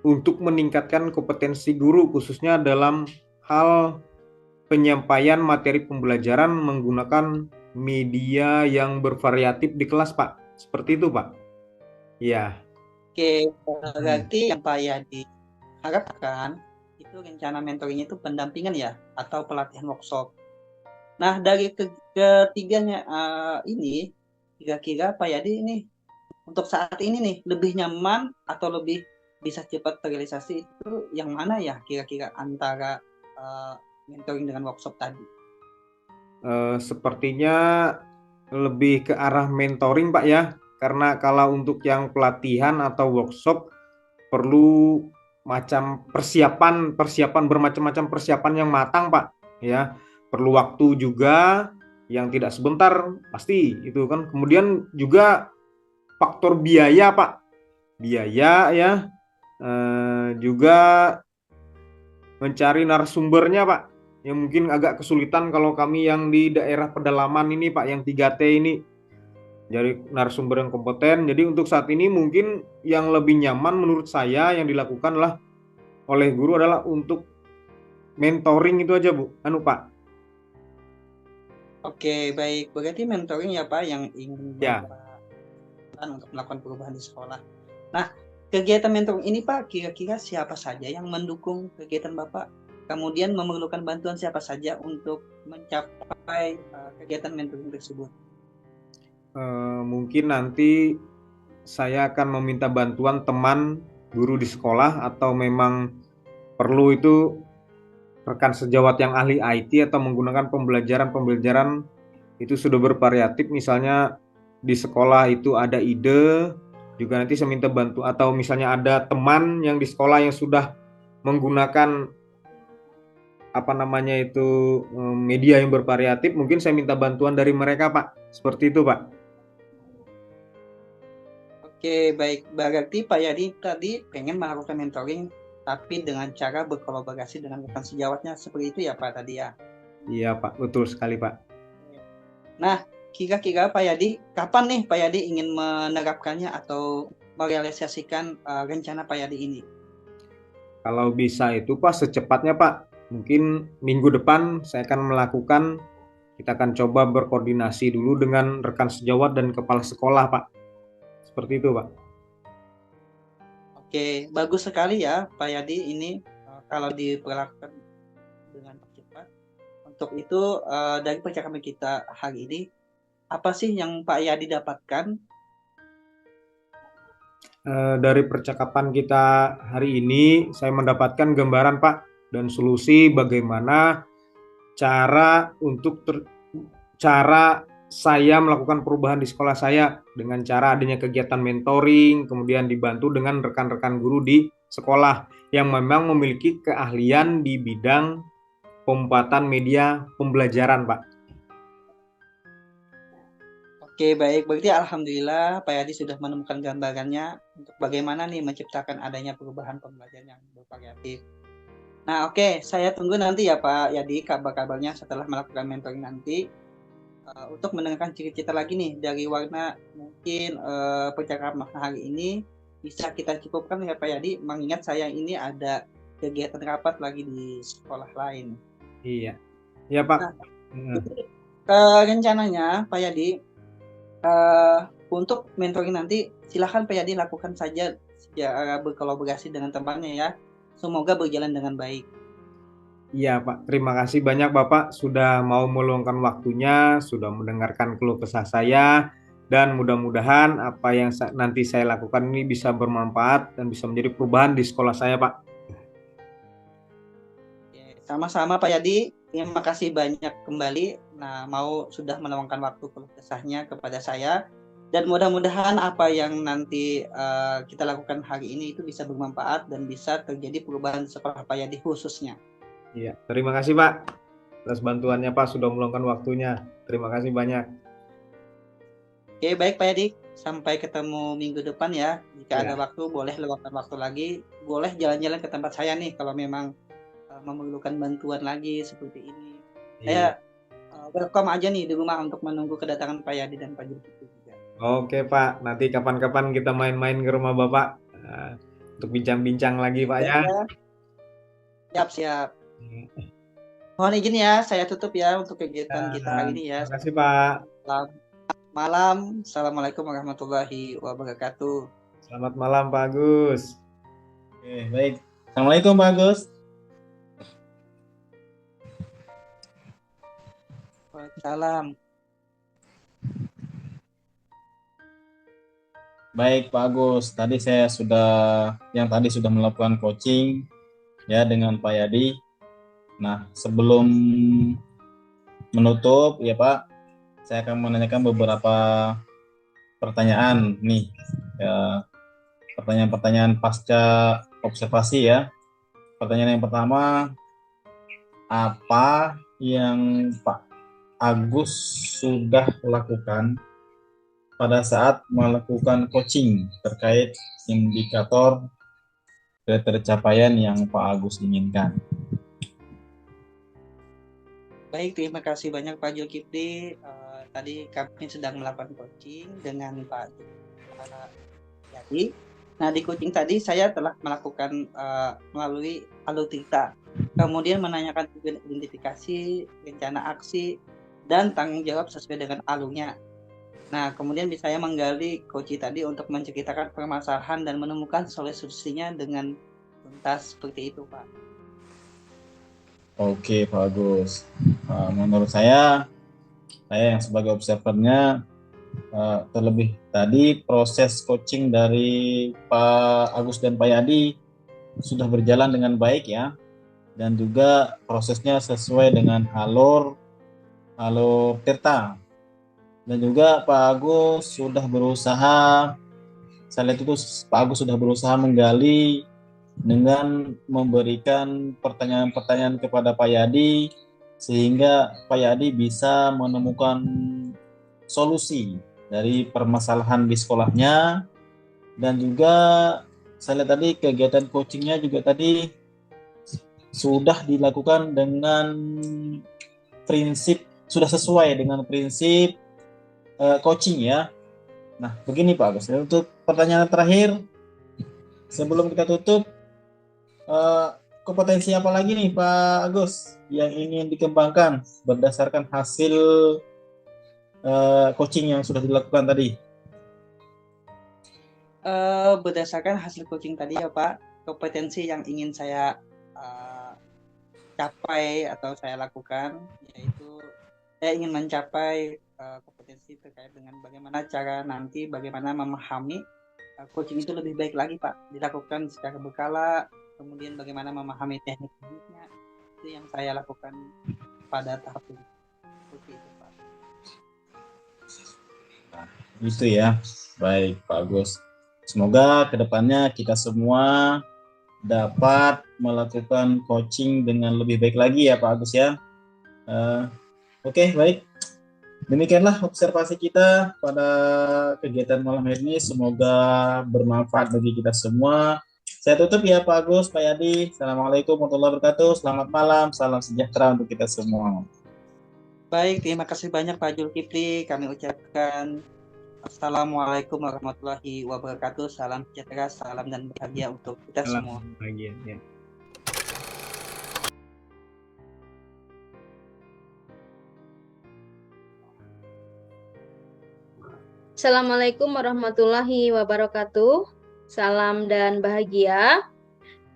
untuk meningkatkan kompetensi guru, khususnya dalam hal penyampaian materi pembelajaran menggunakan media yang bervariatif di kelas, Pak. Seperti itu, Pak. Ya. Oke, berarti yang Pak Yadi harapkan itu rencana mentoringnya itu pendampingan ya, atau pelatihan workshop. Nah, dari ketiganya ini, kira-kira Pak Yadi ini untuk saat ini nih lebih nyaman atau lebih bisa cepat terrealisasi itu yang mana ya kira-kira antara mentoring dengan workshop tadi? Sepertinya lebih ke arah mentoring Pak ya, karena kalau untuk yang pelatihan atau workshop perlu macam persiapan bermacam-macam persiapan yang matang Pak ya, perlu waktu juga yang tidak sebentar pasti itu kan, kemudian juga faktor biaya Pak, biaya ya, juga mencari narasumbernya Pak, yang mungkin agak kesulitan kalau kami yang di daerah pedalaman ini Pak, yang 3T ini, jadi narasumber yang kompeten. Jadi untuk saat ini mungkin yang lebih nyaman menurut saya yang dilakukan oleh guru adalah untuk mentoring itu aja Bu, Pak. Oke, baik. Berarti mentoring ya Pak yang ingin Ya. untuk melakukan perubahan di sekolah. Nah, kegiatan mentoring ini Pak, kira-kira siapa saja yang mendukung kegiatan Bapak? Kemudian memerlukan bantuan siapa saja untuk mencapai kegiatan mentoring tersebut? Mungkin nanti saya akan meminta bantuan teman guru di sekolah, atau memang perlu itu rekan sejawat yang ahli IT atau menggunakan pembelajaran itu sudah bervariatif. Misalnya di sekolah itu ada ide, juga nanti saya minta bantu, atau misalnya ada teman yang di sekolah yang sudah menggunakan media yang bervariatif, mungkin saya minta bantuan dari mereka Pak, seperti itu Pak. Oke, baik. Berarti Pak Yadi tadi pengen melakukan mentoring, tapi dengan cara berkolaborasi dengan rekan sejawatnya, seperti itu ya Pak tadi ya? Iya Pak, betul sekali Pak. Nah, kira-kira Pak Yadi, kapan nih Pak Yadi ingin menerapkannya atau merealisasikan rencana Pak Yadi ini? Kalau bisa itu Pak secepatnya Pak, mungkin minggu depan saya akan melakukan, kita akan coba berkoordinasi dulu dengan rekan sejawat dan kepala sekolah Pak. Seperti itu Pak. Oke, bagus sekali ya Pak Yadi ini kalau diperlakukan dengan cepat. Untuk itu dari percakapan kita hari ini, apa sih yang Pak Yadi dapatkan? Dari percakapan kita hari ini, saya mendapatkan gambaran Pak, dan solusi bagaimana cara saya melakukan perubahan di sekolah saya dengan cara adanya kegiatan mentoring, kemudian dibantu dengan rekan-rekan guru di sekolah yang memang memiliki keahlian di bidang pemanfaatan media pembelajaran, Pak. Oke, baik. Berarti alhamdulillah Pak Yadi sudah menemukan gambarannya untuk bagaimana nih menciptakan adanya perubahan pembelajaran yang bervariatif. Nah, oke, saya tunggu nanti ya Pak Yadi kabar-kabarnya setelah melakukan mentoring nanti. Untuk mendengarkan cerita lagi nih dari Warna, mungkin percakapan hari ini bisa kita cukupkan ya Pak Yadi, mengingat saya ini ada kegiatan rapat lagi di sekolah lain. Iya, ya Pak. Nah, rencananya Pak Yadi, untuk mentoring nanti silahkan Pak Yadi lakukan saja secara berkolaborasi dengan temannya ya. Semoga berjalan dengan baik. Iya Pak, terima kasih banyak Bapak sudah mau meluangkan waktunya, sudah mendengarkan keluh kesah saya, dan mudah-mudahan apa yang nanti saya lakukan ini bisa bermanfaat dan bisa menjadi perubahan di sekolah saya Pak. Oke, sama-sama Pak Yadi, terima kasih banyak kembali. Nah, mau sudah meluangkan waktu keluh kesahnya kepada saya. Dan mudah-mudahan apa yang nanti kita lakukan hari ini itu bisa bermanfaat dan bisa terjadi perubahan sekolah Pak Yadi khususnya. Iya, terima kasih Pak atas bantuannya Pak sudah meluangkan waktunya. Terima kasih banyak. Oke, baik Pak Yadi. Sampai ketemu minggu depan ya. Jika ada Ya, waktu, boleh luangkan waktu lagi. Boleh jalan-jalan ke tempat saya nih kalau memang memerlukan bantuan lagi seperti ini. iya. Saya welcome aja nih di rumah untuk menunggu kedatangan Pak Yadi dan Pak Zulkifli juga. Oke Pak, nanti kapan-kapan kita main-main ke rumah Bapak untuk bincang-bincang lagi Pak ya. Ya, siap-siap. Mohon izin ya, saya tutup ya untuk kegiatan kita hari ini ya. Terima kasih Pak. Selamat malam. Assalamualaikum warahmatullahi wabarakatuh. Selamat malam Pak Agus. Oke, baik. Assalamualaikum Pak Agus. Waalaikumsalam. Baik Pak Agus, tadi tadi sudah melakukan coaching ya dengan Pak Yadi. Nah, sebelum menutup ya Pak, saya akan menanyakan beberapa pertanyaan nih. Ya, pertanyaan-pertanyaan pasca observasi ya. Pertanyaan yang pertama, apa yang Pak Agus sudah lakukan pada saat melakukan coaching terkait indikator ketercapaian yang Pak Agus inginkan? Baik, terima kasih banyak Pak Zulkifli. Tadi kami sedang melakukan coaching dengan Pak Yadi. Nah, di coaching tadi saya telah melakukan melalui alutsista. Kemudian menanyakan tujuan identifikasi, rencana aksi, dan tanggung jawab sesuai dengan alurnya. Nah, kemudian saya menggali coaching tadi untuk menceritakan permasalahan dan menemukan solusinya dengan tuntas seperti itu, Pak. Oke, Pak Agus. Menurut saya yang sebagai observernya, terlebih tadi proses coaching dari Pak Agus dan Pak Yadi sudah berjalan dengan baik ya, dan juga prosesnya sesuai dengan alur Tirta. Dan juga Pak Agus sudah berusaha, saya lihat itu Pak Agus sudah berusaha menggali dengan memberikan pertanyaan-pertanyaan kepada Pak Yadi, sehingga Pak Yadi bisa menemukan solusi dari permasalahan di sekolahnya. Dan juga saya lihat tadi kegiatan coachingnya juga tadi sudah dilakukan dengan sudah sesuai dengan prinsip coaching ya. Nah, begini Pak Agus, untuk pertanyaan terakhir sebelum kita tutup, kompetensi apa lagi nih Pak Agus yang ingin dikembangkan berdasarkan hasil coaching yang sudah dilakukan tadi? Berdasarkan hasil coaching tadi ya Pak, kompetensi yang ingin saya capai atau saya lakukan yaitu saya ingin mencapai kompetensi terkait dengan bagaimana memahami coaching itu lebih baik lagi Pak, dilakukan secara berkala, kemudian bagaimana memahami teknik-tekniknya, itu yang saya lakukan pada tahap ini. Seperti itu Pak. Nah, itu ya, baik Pak Agus. Semoga kedepannya kita semua dapat melakukan coaching dengan lebih baik lagi ya Pak Agus ya. Oke, baik. Demikianlah observasi kita pada kegiatan malam hari ini. Semoga bermanfaat bagi kita semua. Saya tutup ya Pak Agus, Pak Yadi. Assalamualaikum warahmatullahi wabarakatuh. Selamat malam, salam sejahtera untuk kita semua. Baik, terima kasih banyak Pak Zulkifli. Kami ucapkan Assalamualaikum warahmatullahi wabarakatuh. Salam sejahtera, salam dan bahagia untuk kita semua. Bahagia, ya. Assalamualaikum warahmatullahi wabarakatuh. Salam dan bahagia.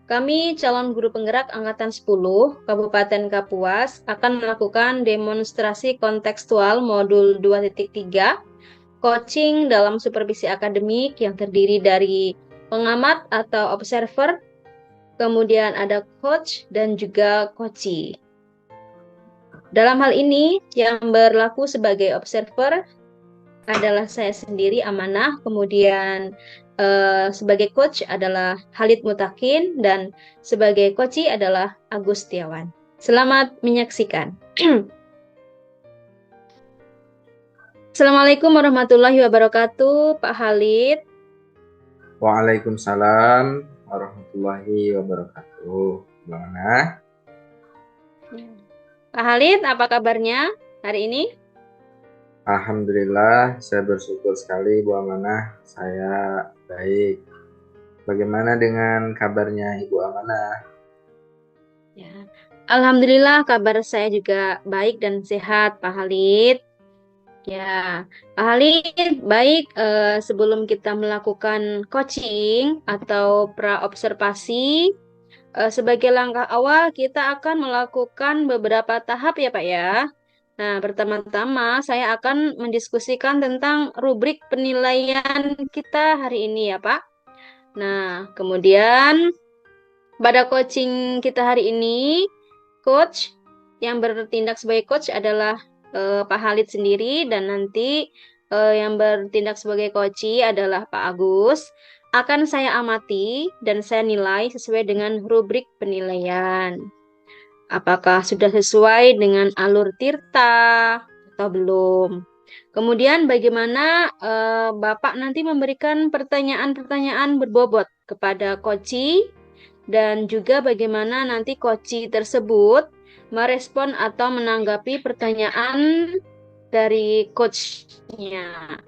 Kami calon guru penggerak Angkatan 10 Kabupaten Kapuas akan melakukan demonstrasi kontekstual modul 2.3 coaching dalam supervisi akademik yang terdiri dari pengamat atau observer, kemudian ada coach dan juga coachee. Dalam hal ini yang berlaku sebagai observer adalah saya sendiri Amanah, kemudian sebagai coach adalah Halid Mutakin, dan sebagai coachee adalah Agus Setiawan. Selamat menyaksikan. Assalamualaikum warahmatullahi wabarakatuh, Pak Halid. Waalaikumsalam warahmatullahi wabarakatuh. Bagaimana? Pak Halid, apa kabarnya hari ini? Alhamdulillah, saya bersyukur sekali Bu Amanah. Saya baik. Bagaimana dengan kabarnya Ibu Amanah? Ya. Alhamdulillah kabar saya juga baik dan sehat, Pak Halid. Ya, Pak Halid, baik, sebelum kita melakukan coaching atau pra-observasi, sebagai langkah awal kita akan melakukan beberapa tahap ya Pak ya. Nah, pertama-tama saya akan mendiskusikan tentang rubrik penilaian kita hari ini ya Pak. Nah, kemudian pada coaching kita hari ini, coach yang bertindak sebagai coach adalah Pak Halid sendiri, dan nanti yang bertindak sebagai coachee adalah Pak Agus. Akan saya amati dan saya nilai sesuai dengan rubrik penilaian. Apakah sudah sesuai dengan alur Tirta atau belum? Kemudian bagaimana Bapak nanti memberikan pertanyaan-pertanyaan berbobot kepada coachee, dan juga bagaimana nanti coachee tersebut merespon atau menanggapi pertanyaan dari coachnya.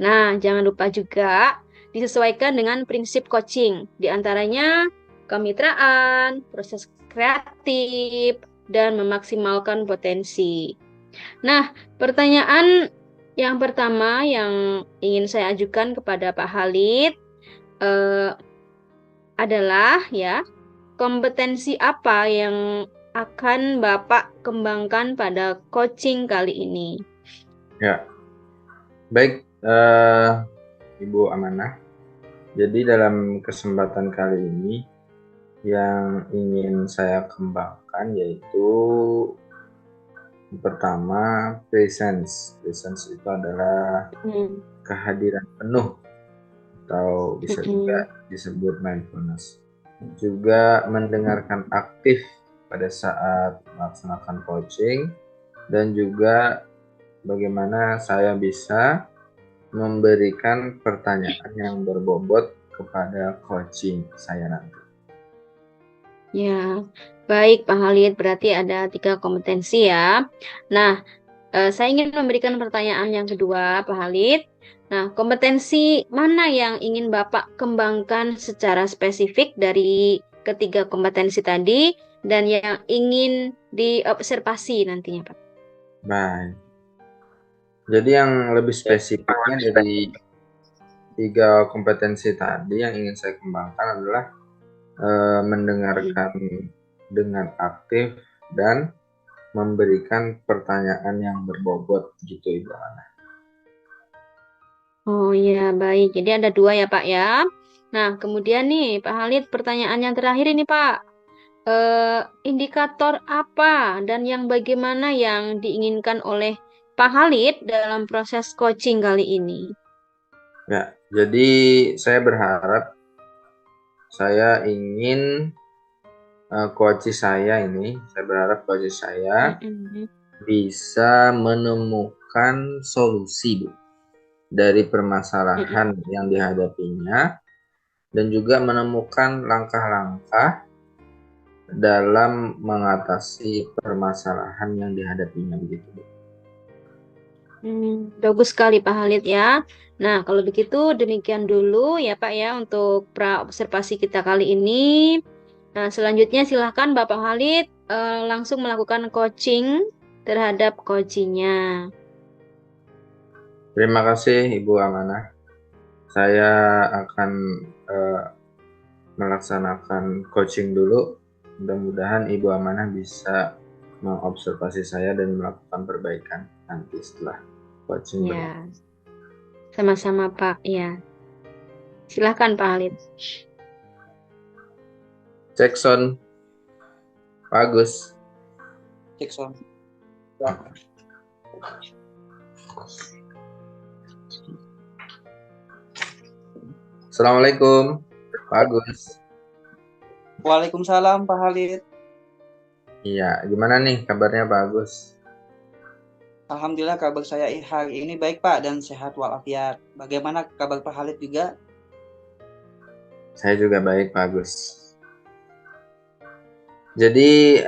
Nah, jangan lupa juga disesuaikan dengan prinsip coaching, diantaranya kemitraan, proses kreatif, dan memaksimalkan potensi. Nah, pertanyaan yang pertama yang ingin saya ajukan kepada Pak Halid adalah ya, kompetensi apa yang akan Bapak kembangkan pada coaching kali ini? Ya, baik Ibu Amanah. Jadi dalam kesempatan kali ini yang ingin saya kembangkan yaitu pertama presence. Presence itu adalah kehadiran penuh atau bisa juga disebut mindfulness. Juga mendengarkan aktif pada saat melaksanakan coaching, dan juga bagaimana saya bisa memberikan pertanyaan yang berbobot kepada coaching saya nanti. Ya, baik Pak Halid, berarti ada 3 kompetensi ya. Nah, saya ingin memberikan pertanyaan yang kedua Pak Halid. Nah, kompetensi mana yang ingin Bapak kembangkan secara spesifik dari ketiga kompetensi tadi, dan yang ingin diobservasi nantinya Pak? Baik. Jadi yang lebih spesifiknya dari 3 kompetensi tadi yang ingin saya kembangkan adalah mendengarkan dengan aktif dan memberikan pertanyaan yang berbobot gitu Ibu Ana. Oh iya, baik. Jadi ada 2 ya Pak ya. Nah, kemudian nih Pak Halid, pertanyaan yang terakhir ini Pak. Indikator apa dan yang bagaimana yang diinginkan oleh Pak Halid dalam proses coaching kali ini? Ya, jadi saya berharap, saya ingin coach saya berharap coach saya bisa menemukan solusi Bu, dari permasalahan yang dihadapinya, dan juga menemukan langkah-langkah dalam mengatasi permasalahan yang dihadapinya begitu Bu. Bagus sekali Pak Halid ya. Nah, kalau begitu demikian dulu ya Pak ya untuk pra-observasi kita kali ini. Nah, selanjutnya silahkan Bapak Halid langsung melakukan coaching terhadap coachingnya. Terima kasih Ibu Amanah. Saya akan melaksanakan coaching dulu. Mudah-mudahan Ibu Amanah bisa mengobservasi saya dan melakukan perbaikan nanti setelah coaching berlangsung. Ya, sama-sama Pak. Ya, silahkan Pak Halid. Cek sound, Pak Agus. Cek sound. Assalamualaikum, Pak Agus. Waalaikumsalam Pak Halid. Iya, gimana nih kabarnya Pak Agus? Alhamdulillah kabar saya hari ini baik Pak dan sehat walafiat. Bagaimana kabar Pak Halid juga? Saya juga baik Pak Agus. Jadi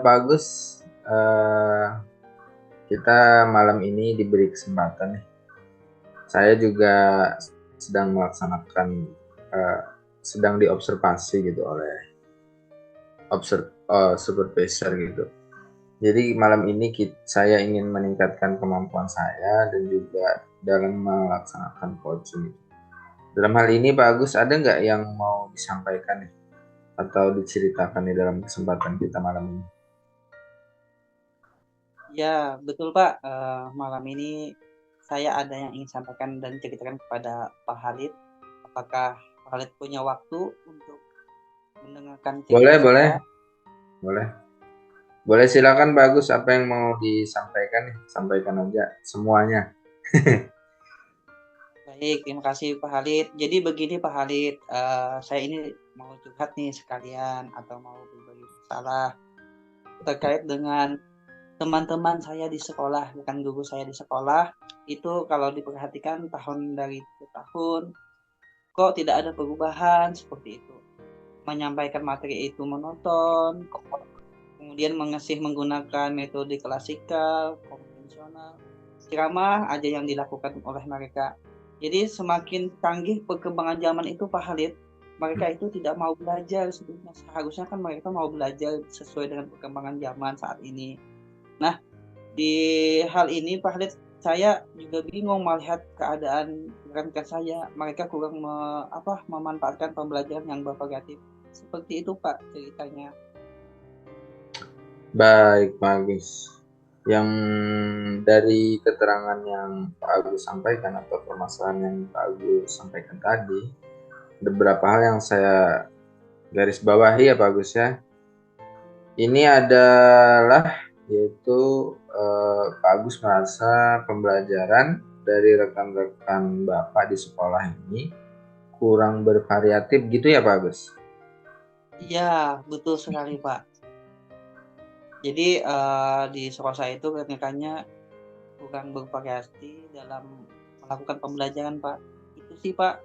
Pak Agus, kita malam ini diberi kesempatan nih. Saya juga sedang melaksanakan, sedang diobservasi gitu oleh supervisor gitu. Jadi malam ini saya ingin meningkatkan kemampuan saya dan juga dalam melaksanakan coaching. Dalam hal ini Pak Agus, ada nggak yang mau disampaikan nih atau diceritakan nih dalam kesempatan kita malam ini? Ya, betul Pak. Malam ini saya ada yang ingin sampaikan dan ceritakan kepada Pak Halid. Apakah Pak Halid punya waktu untuk mendengarkan cerita saya? Boleh silakan Pak Agus, apa yang mau disampaikan nih? Sampaikan aja semuanya. Baik, terima kasih Pak Halid. Jadi begini Pak Halid, saya ini mau curhat nih sekalian atau mau berbagi masalah terkait dengan teman-teman saya di sekolah, bukan guru saya di sekolah. Itu kalau diperhatikan tahun dari tahun kok tidak ada perubahan seperti itu. Menyampaikan materi itu monoton, kemudian menggunakan metode klasikal, konvensional, ceramah aja yang dilakukan oleh mereka. Jadi semakin canggih perkembangan zaman itu Pak Halid, mereka itu tidak mau belajar sebetulnya. Seharusnya kan mereka mau belajar sesuai dengan perkembangan zaman saat ini. Nah, di hal ini Pak Halid, saya juga bingung melihat keadaan rekan-rekan saya. Mereka kurang memanfaatkan pembelajaran yang bervariatif. Seperti itu Pak ceritanya. Baik Pak Agus. Yang dari keterangan yang Pak Agus sampaikan atau permasalahan yang Pak Agus sampaikan tadi, ada beberapa hal yang saya garis bawahi ya Pak Agus ya. Ini adalah yaitu Pak Agus merasa pembelajaran dari rekan-rekan Bapak di sekolah ini kurang bervariatif gitu ya Pak Agus? Iya, betul sekali Pak. Jadi di sekolah saya itu rekan-rekannya kurang bervariasi dalam melakukan pembelajaran Pak. Itu sih Pak,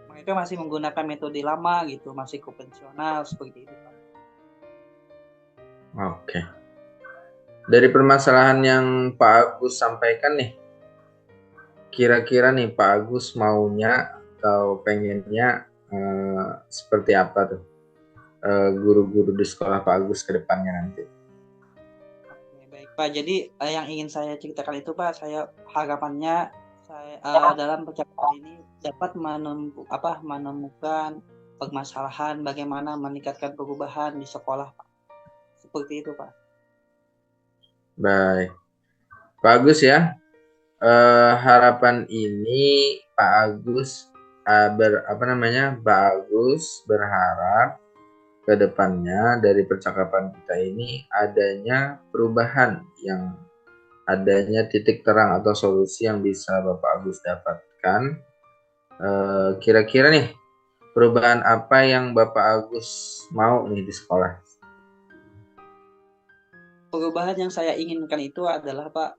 mereka masih menggunakan metode lama gitu, masih konvensional seperti itu Pak. Oke. Dari permasalahan yang Pak Agus sampaikan nih, kira-kira nih Pak Agus maunya atau pengennya seperti apa tuh guru-guru di sekolah Pak Agus ke depannya nanti? Baik Pak, jadi yang ingin saya ceritakan itu Pak, saya harapannya saya dalam percakapan ini dapat menemukan permasalahan bagaimana meningkatkan perubahan di sekolah Pak. Seperti itu Pak. Baik, Pak Agus ya, harapan ini Pak Agus Pak Agus berharap ke depannya dari percakapan kita ini adanya perubahan, yang adanya titik terang atau solusi yang bisa Bapak Agus dapatkan. Kira-kira nih perubahan apa yang Bapak Agus mau nih di sekolah? Perubahan yang saya inginkan itu adalah Pak,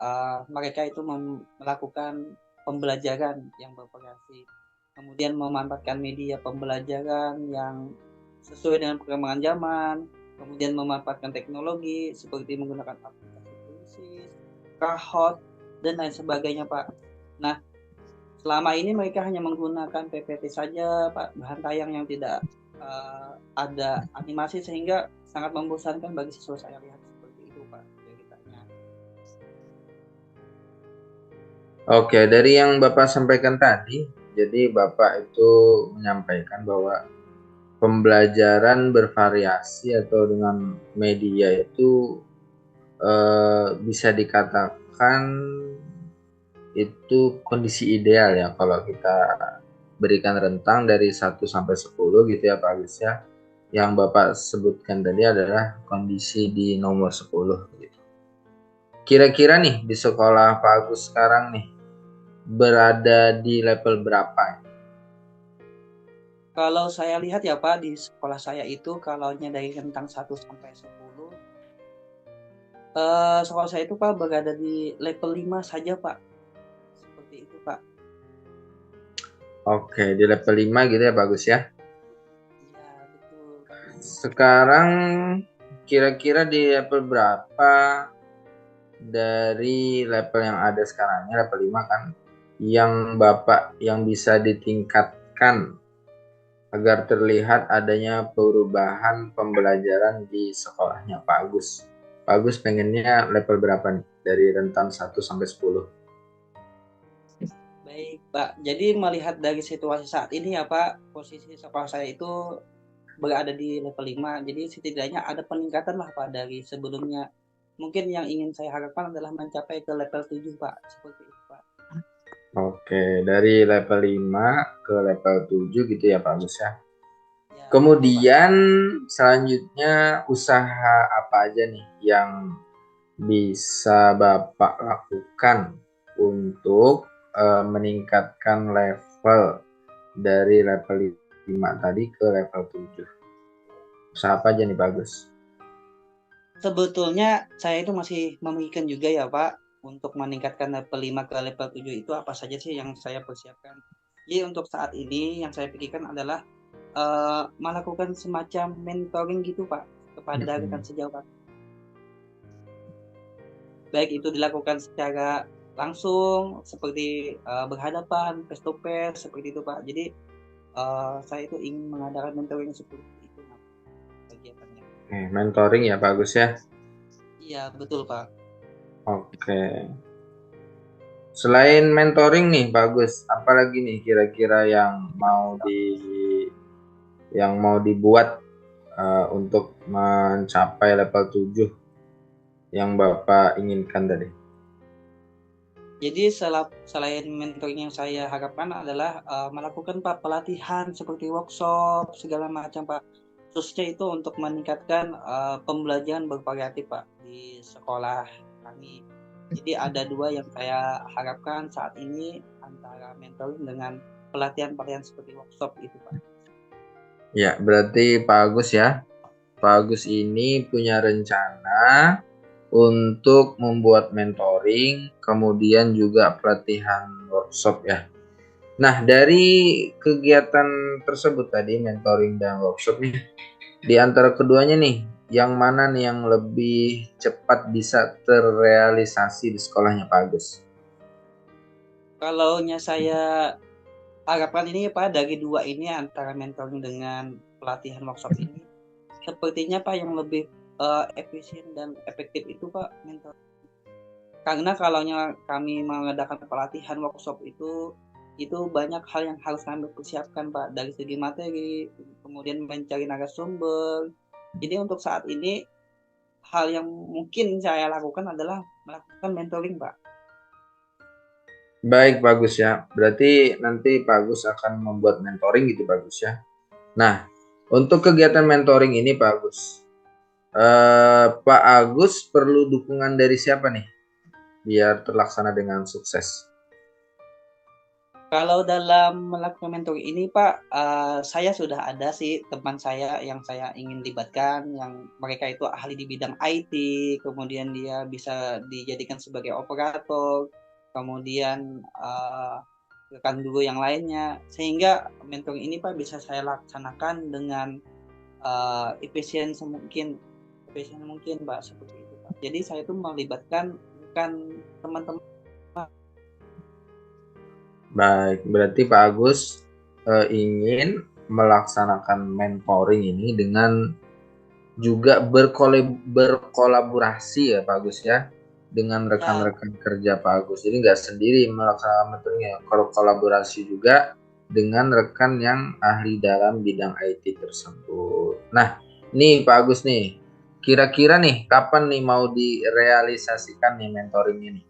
mereka itu melakukan pembelajaran yang bervariasi, kemudian memanfaatkan media pembelajaran yang sesuai dengan perkembangan zaman, kemudian memanfaatkan teknologi seperti menggunakan aplikasi tulis, Kahoot, dan lain sebagainya Pak. Nah, selama ini mereka hanya menggunakan PPT saja Pak, bahan tayang yang tidak ada animasi sehingga sangat membosankan bagi siswa saya lihat seperti itu Pak ceritanya. Oke, dari yang Bapak sampaikan tadi, jadi Bapak itu menyampaikan bahwa pembelajaran bervariasi atau dengan media itu bisa dikatakan itu kondisi ideal ya kalau kita berikan rentang dari 1 sampai 10 gitu ya Pak Agus ya. Yang Bapak sebutkan tadi adalah kondisi di nomor 10 gitu. Kira-kira nih di sekolah Pak Agus sekarang nih berada di level berapa? Kalau saya lihat ya Pak, di sekolah saya itu kalaunya dari rentang 1 sampai 10, sekolah saya itu Pak berada di level 5 saja Pak. Seperti itu Pak. Oke, di level 5 gitu ya Pak Agus ya. Iya, betul. Sekarang kira-kira di level berapa dari level yang ada sekarang? Ini level 5 kan? Yang Bapak yang bisa ditingkatkan agar terlihat adanya perubahan pembelajaran di sekolahnya Pak Agus. Pak Agus pengennya level berapa nih dari rentan 1 sampai 10? Baik Pak, jadi melihat dari situasi saat ini ya Pak, posisi sekolah saya itu berada di level 5, jadi setidaknya ada peningkatan lah Pak dari sebelumnya. Mungkin yang ingin saya harapkan adalah mencapai ke level 7 Pak, seperti itu Pak. Oke, dari level 5 ke level 7 gitu ya Pak Agus ya. Ya, Kemudian selanjutnya usaha apa aja nih yang bisa Bapak lakukan untuk meningkatkan level dari level 5 tadi ke level 7? Usaha apa aja nih Pak Agus? sebetulnya saya itu masih memikirkan juga ya Pak, untuk meningkatkan level 5 ke level 7 itu apa saja sih yang saya persiapkan. Jadi untuk saat ini yang saya pikirkan adalah melakukan semacam mentoring gitu Pak kepada rekan sejawat. Baik itu dilakukan secara langsung seperti berhadapan, face to face seperti itu Pak. Jadi saya itu ingin mengadakan mentoring seperti itu kegiatannya. Mentoring ya Pak Agus ya. Iya betul Pak. Oke. Selain mentoring nih Pak Agus, apalagi nih kira-kira yang mau dibuat untuk mencapai level 7 yang Bapak inginkan tadi? Jadi selain mentoring yang saya harapkan adalah melakukan Pak pelatihan seperti workshop segala macam Pak. Khususnya itu untuk meningkatkan pembelajaran bervariatif Pak di sekolah kami. Jadi ada dua yang saya harapkan saat ini antara mentoring dengan pelatihan-pelatihan seperti workshop itu Pak. Ya, berarti Pak Agus ya. Pak Agus ini punya rencana untuk membuat mentoring, kemudian juga pelatihan workshop ya. Nah, dari kegiatan tersebut tadi, mentoring dan workshop nih, di antara keduanya nih, yang mana nih yang lebih cepat bisa terrealisasi di sekolahnya Pak Agus? Kalau saya harapkan ini Pak dari dua ini antara mentoring dengan pelatihan workshop ini, sepertinya Pak yang lebih efisien dan efektif itu Pak mentoring. Karena kalau kami mengadakan pelatihan workshop itu banyak hal yang harus kami persiapkan Pak dari segi materi, kemudian mencari narasumber. Jadi untuk saat ini hal yang mungkin saya lakukan adalah melakukan mentoring Pak. Baik Pak Agus ya, berarti nanti Pak Agus akan membuat mentoring gitu Pak Agus ya. Nah, untuk kegiatan mentoring ini Pak Agus, Pak Agus perlu dukungan dari siapa nih biar terlaksana dengan sukses? Kalau dalam melakukan mentoring ini Pak, saya sudah ada sih teman saya yang saya ingin libatkan, yang mereka itu ahli di bidang IT, kemudian dia bisa dijadikan sebagai operator, kemudian rekan guru yang lainnya, sehingga mentoring ini Pak bisa saya laksanakan dengan efisien mungkin Pak, seperti itu Pak. Jadi saya itu melibatkan bukan teman-teman. Baik, berarti Pak Agus ingin melaksanakan mentoring ini dengan juga berkolaborasi ya Pak Agus ya, dengan rekan-rekan kerja Pak Agus. Jadi nggak sendiri melaksanakan mentoring ya, kalau kolaborasi juga dengan rekan yang ahli dalam bidang IT tersebut. Nah, nih Pak Agus nih, kira-kira nih kapan nih mau direalisasikan nih mentoring ini?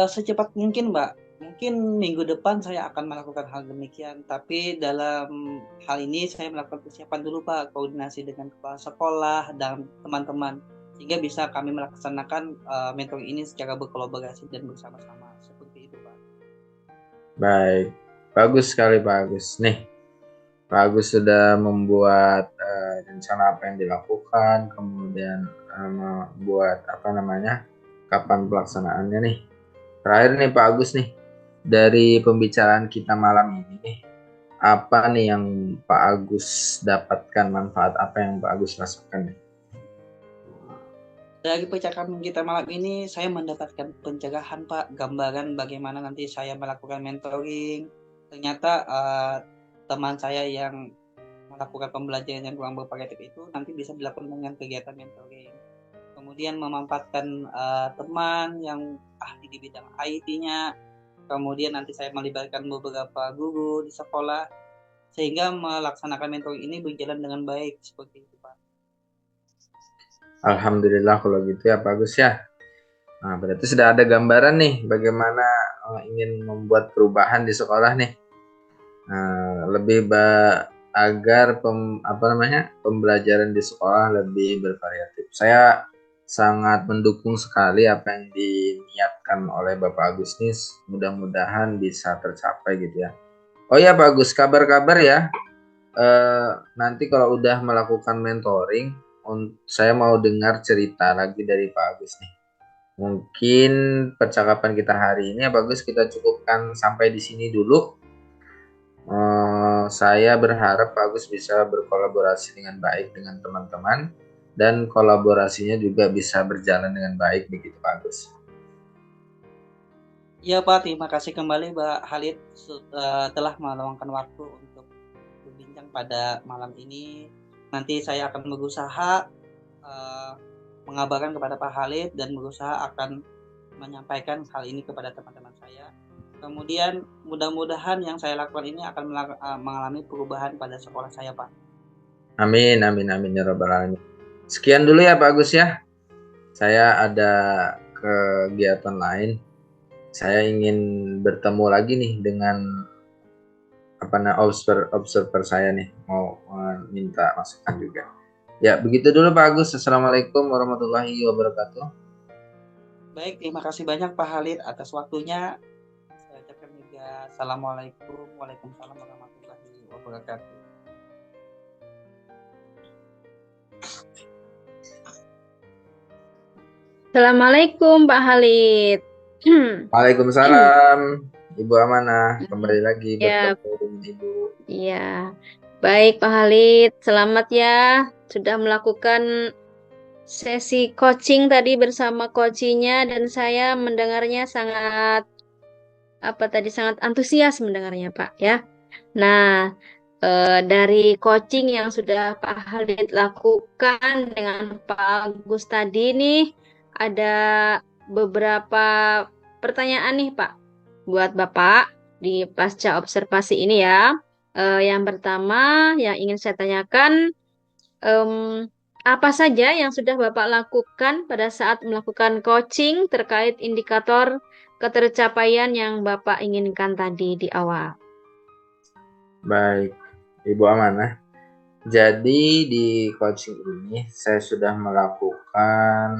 Secepat mungkin, Mbak. Mungkin minggu depan saya akan melakukan hal demikian. Tapi dalam hal ini saya melakukan persiapan dulu, Pak, koordinasi dengan kepala sekolah dan teman-teman, sehingga bisa kami melaksanakan mentoring ini secara berkolaborasi dan bersama-sama. Seperti itu, Pak. Baik, bagus sekali Pak Agus. Nih, Pak Agus sudah membuat rencana apa yang dilakukan, kemudian membuat kapan pelaksanaannya nih. Terakhir nih Pak Agus nih, dari pembicaraan kita malam ini nih, apa nih yang Pak Agus dapatkan, manfaat apa yang Pak Agus rasakan nih? Dari percakapan kita malam ini, saya mendapatkan pencegahan, Pak, gambaran bagaimana nanti saya melakukan mentoring. Ternyata teman saya yang melakukan pembelajaran yang kurang bervariatif itu nanti bisa dilakukan dengan kegiatan mentoring. Kemudian memanfaatkan teman yang ahli di bidang IT-nya. Kemudian nanti saya melibatkan beberapa guru di sekolah, sehingga melaksanakan mentoring ini berjalan dengan baik, seperti itu, Pak. Alhamdulillah kalau gitu ya Pak Agus ya. Nah, berarti sudah ada gambaran nih bagaimana ingin membuat perubahan di sekolah nih. Agar pembelajaran di sekolah lebih bervariatif. Saya sangat mendukung sekali apa yang diniatkan oleh Bapak Agus nih. Mudah-mudahan bisa tercapai gitu ya. Oh ya Pak Agus, kabar-kabar ya. Nanti kalau udah melakukan mentoring, saya mau dengar cerita lagi dari Pak Agus nih. Mungkin percakapan kita hari ini ya Pak Agus kita cukupkan sampai di sini dulu. Saya berharap Pak Agus bisa berkolaborasi dengan baik dengan teman-teman dan kolaborasinya juga bisa berjalan dengan baik begitu Pak Agus. Iya Pak, terima kasih kembali Pak Halid telah meluangkan waktu untuk berbincang pada malam ini. Nanti saya akan berusaha mengabarkan kepada Pak Halid dan berusaha akan menyampaikan hal ini kepada teman-teman saya. Kemudian mudah-mudahan yang saya lakukan ini akan mengalami perubahan pada sekolah saya, Pak. Amin, amin, amin ya Rabbal Alamin. Sekian dulu ya Pak Agus ya. Saya ada kegiatan lain. Saya ingin bertemu lagi nih dengan observer saya nih. Mau minta masukan juga. Ya, begitu dulu Pak Agus. Assalamualaikum warahmatullahi wabarakatuh. Baik, terima kasih banyak Pak Halid atas waktunya. Saya ucapkan juga Assalamualaikum, Waalaikumsalam warahmatullahi wabarakatuh. Assalamualaikum Pak Halid. Waalaikumsalam Ibu Amanah, kembali lagi Ya. bertemu dengan Ibu. Iya, baik Pak Halid, selamat ya sudah melakukan sesi coaching tadi bersama coachingnya dan saya mendengarnya sangat sangat antusias mendengarnya Pak ya. Nah, dari coaching yang sudah Pak Halid lakukan dengan Pak Agus tadi nih ada beberapa pertanyaan nih Pak buat Bapak di pasca observasi ini ya. Yang pertama yang ingin saya tanyakan, apa saja yang sudah Bapak lakukan pada saat melakukan coaching terkait indikator ketercapaian yang Bapak inginkan tadi di awal? Baik, Ibu Amanah. Jadi di coaching ini saya sudah melakukan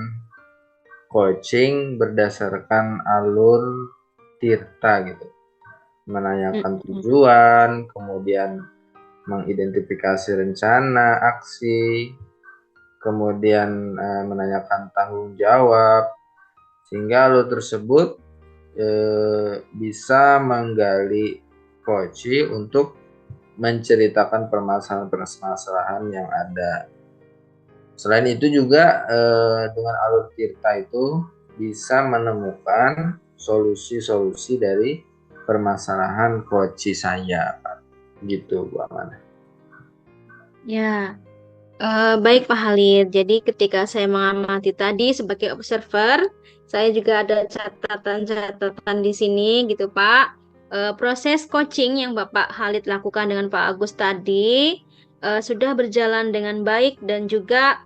coaching berdasarkan alur Tirta gitu. Menanyakan tujuan, kemudian mengidentifikasi rencana, aksi, kemudian menanyakan tanggung jawab, sehingga alur tersebut bisa menggali coach untuk menceritakan permasalahan-permasalahan yang ada. Selain itu juga dengan alur Tirta itu bisa menemukan solusi-solusi dari permasalahan coach saya, gitu Bu Amanah. Ya, Baik Pak Halid, jadi ketika saya mengamati tadi sebagai observer, saya juga ada catatan-catatan di sini gitu Pak. Proses coaching yang Bapak Halid lakukan dengan Pak Agus tadi sudah berjalan dengan baik dan juga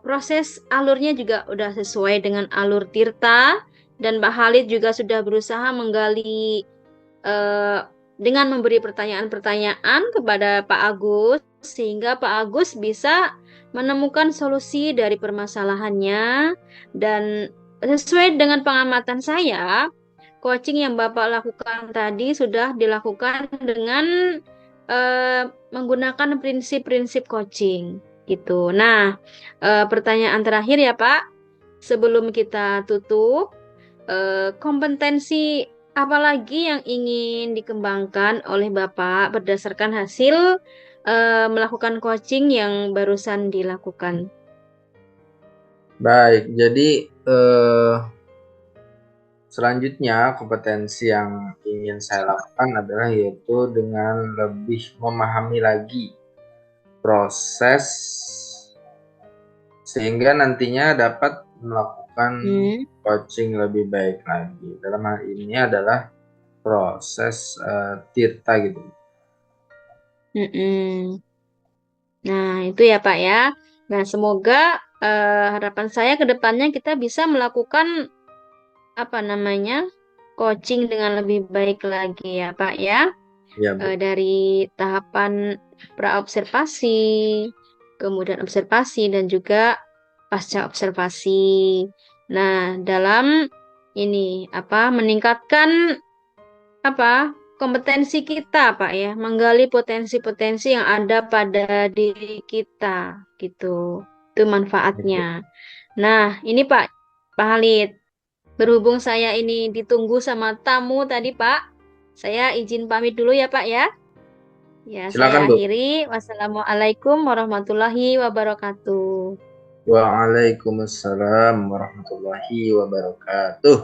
proses alurnya juga udah sesuai dengan alur Tirta dan Pak Halid juga sudah berusaha menggali eh, dengan memberi pertanyaan-pertanyaan kepada Pak Agus sehingga Pak Agus bisa menemukan solusi dari permasalahannya dan sesuai dengan pengamatan saya, coaching yang Bapak lakukan tadi sudah dilakukan dengan menggunakan prinsip-prinsip coaching gitu. Nah, pertanyaan terakhir ya Pak, sebelum kita tutup, kompetensi apalagi yang ingin dikembangkan oleh Bapak berdasarkan hasil melakukan coaching yang barusan dilakukan? Baik, jadi selanjutnya kompetensi yang ingin saya lakukan adalah yaitu dengan lebih memahami lagi proses sehingga nantinya dapat melakukan coaching lebih baik lagi. Dalam hal ini adalah proses Tirta gitu. Nah, itu ya Pak ya. Nah, semoga harapan saya ke depannya kita bisa melakukan coaching dengan lebih baik lagi ya Pak ya. Ya, Bu. Dari tahapan praobservasi, kemudian observasi dan juga pasca observasi. Nah, dalam ini meningkatkan kompetensi kita Pak ya, menggali potensi-potensi yang ada pada diri kita gitu. Itu manfaatnya. Nah, ini Pak Halid, berhubung saya ini ditunggu sama tamu tadi Pak, saya izin pamit dulu ya Pak ya. Ya, Silakan, saya Bu. akhiri. Wassalamualaikum warahmatullahi wabarakatuh. Waalaikumsalam warahmatullahi wabarakatuh.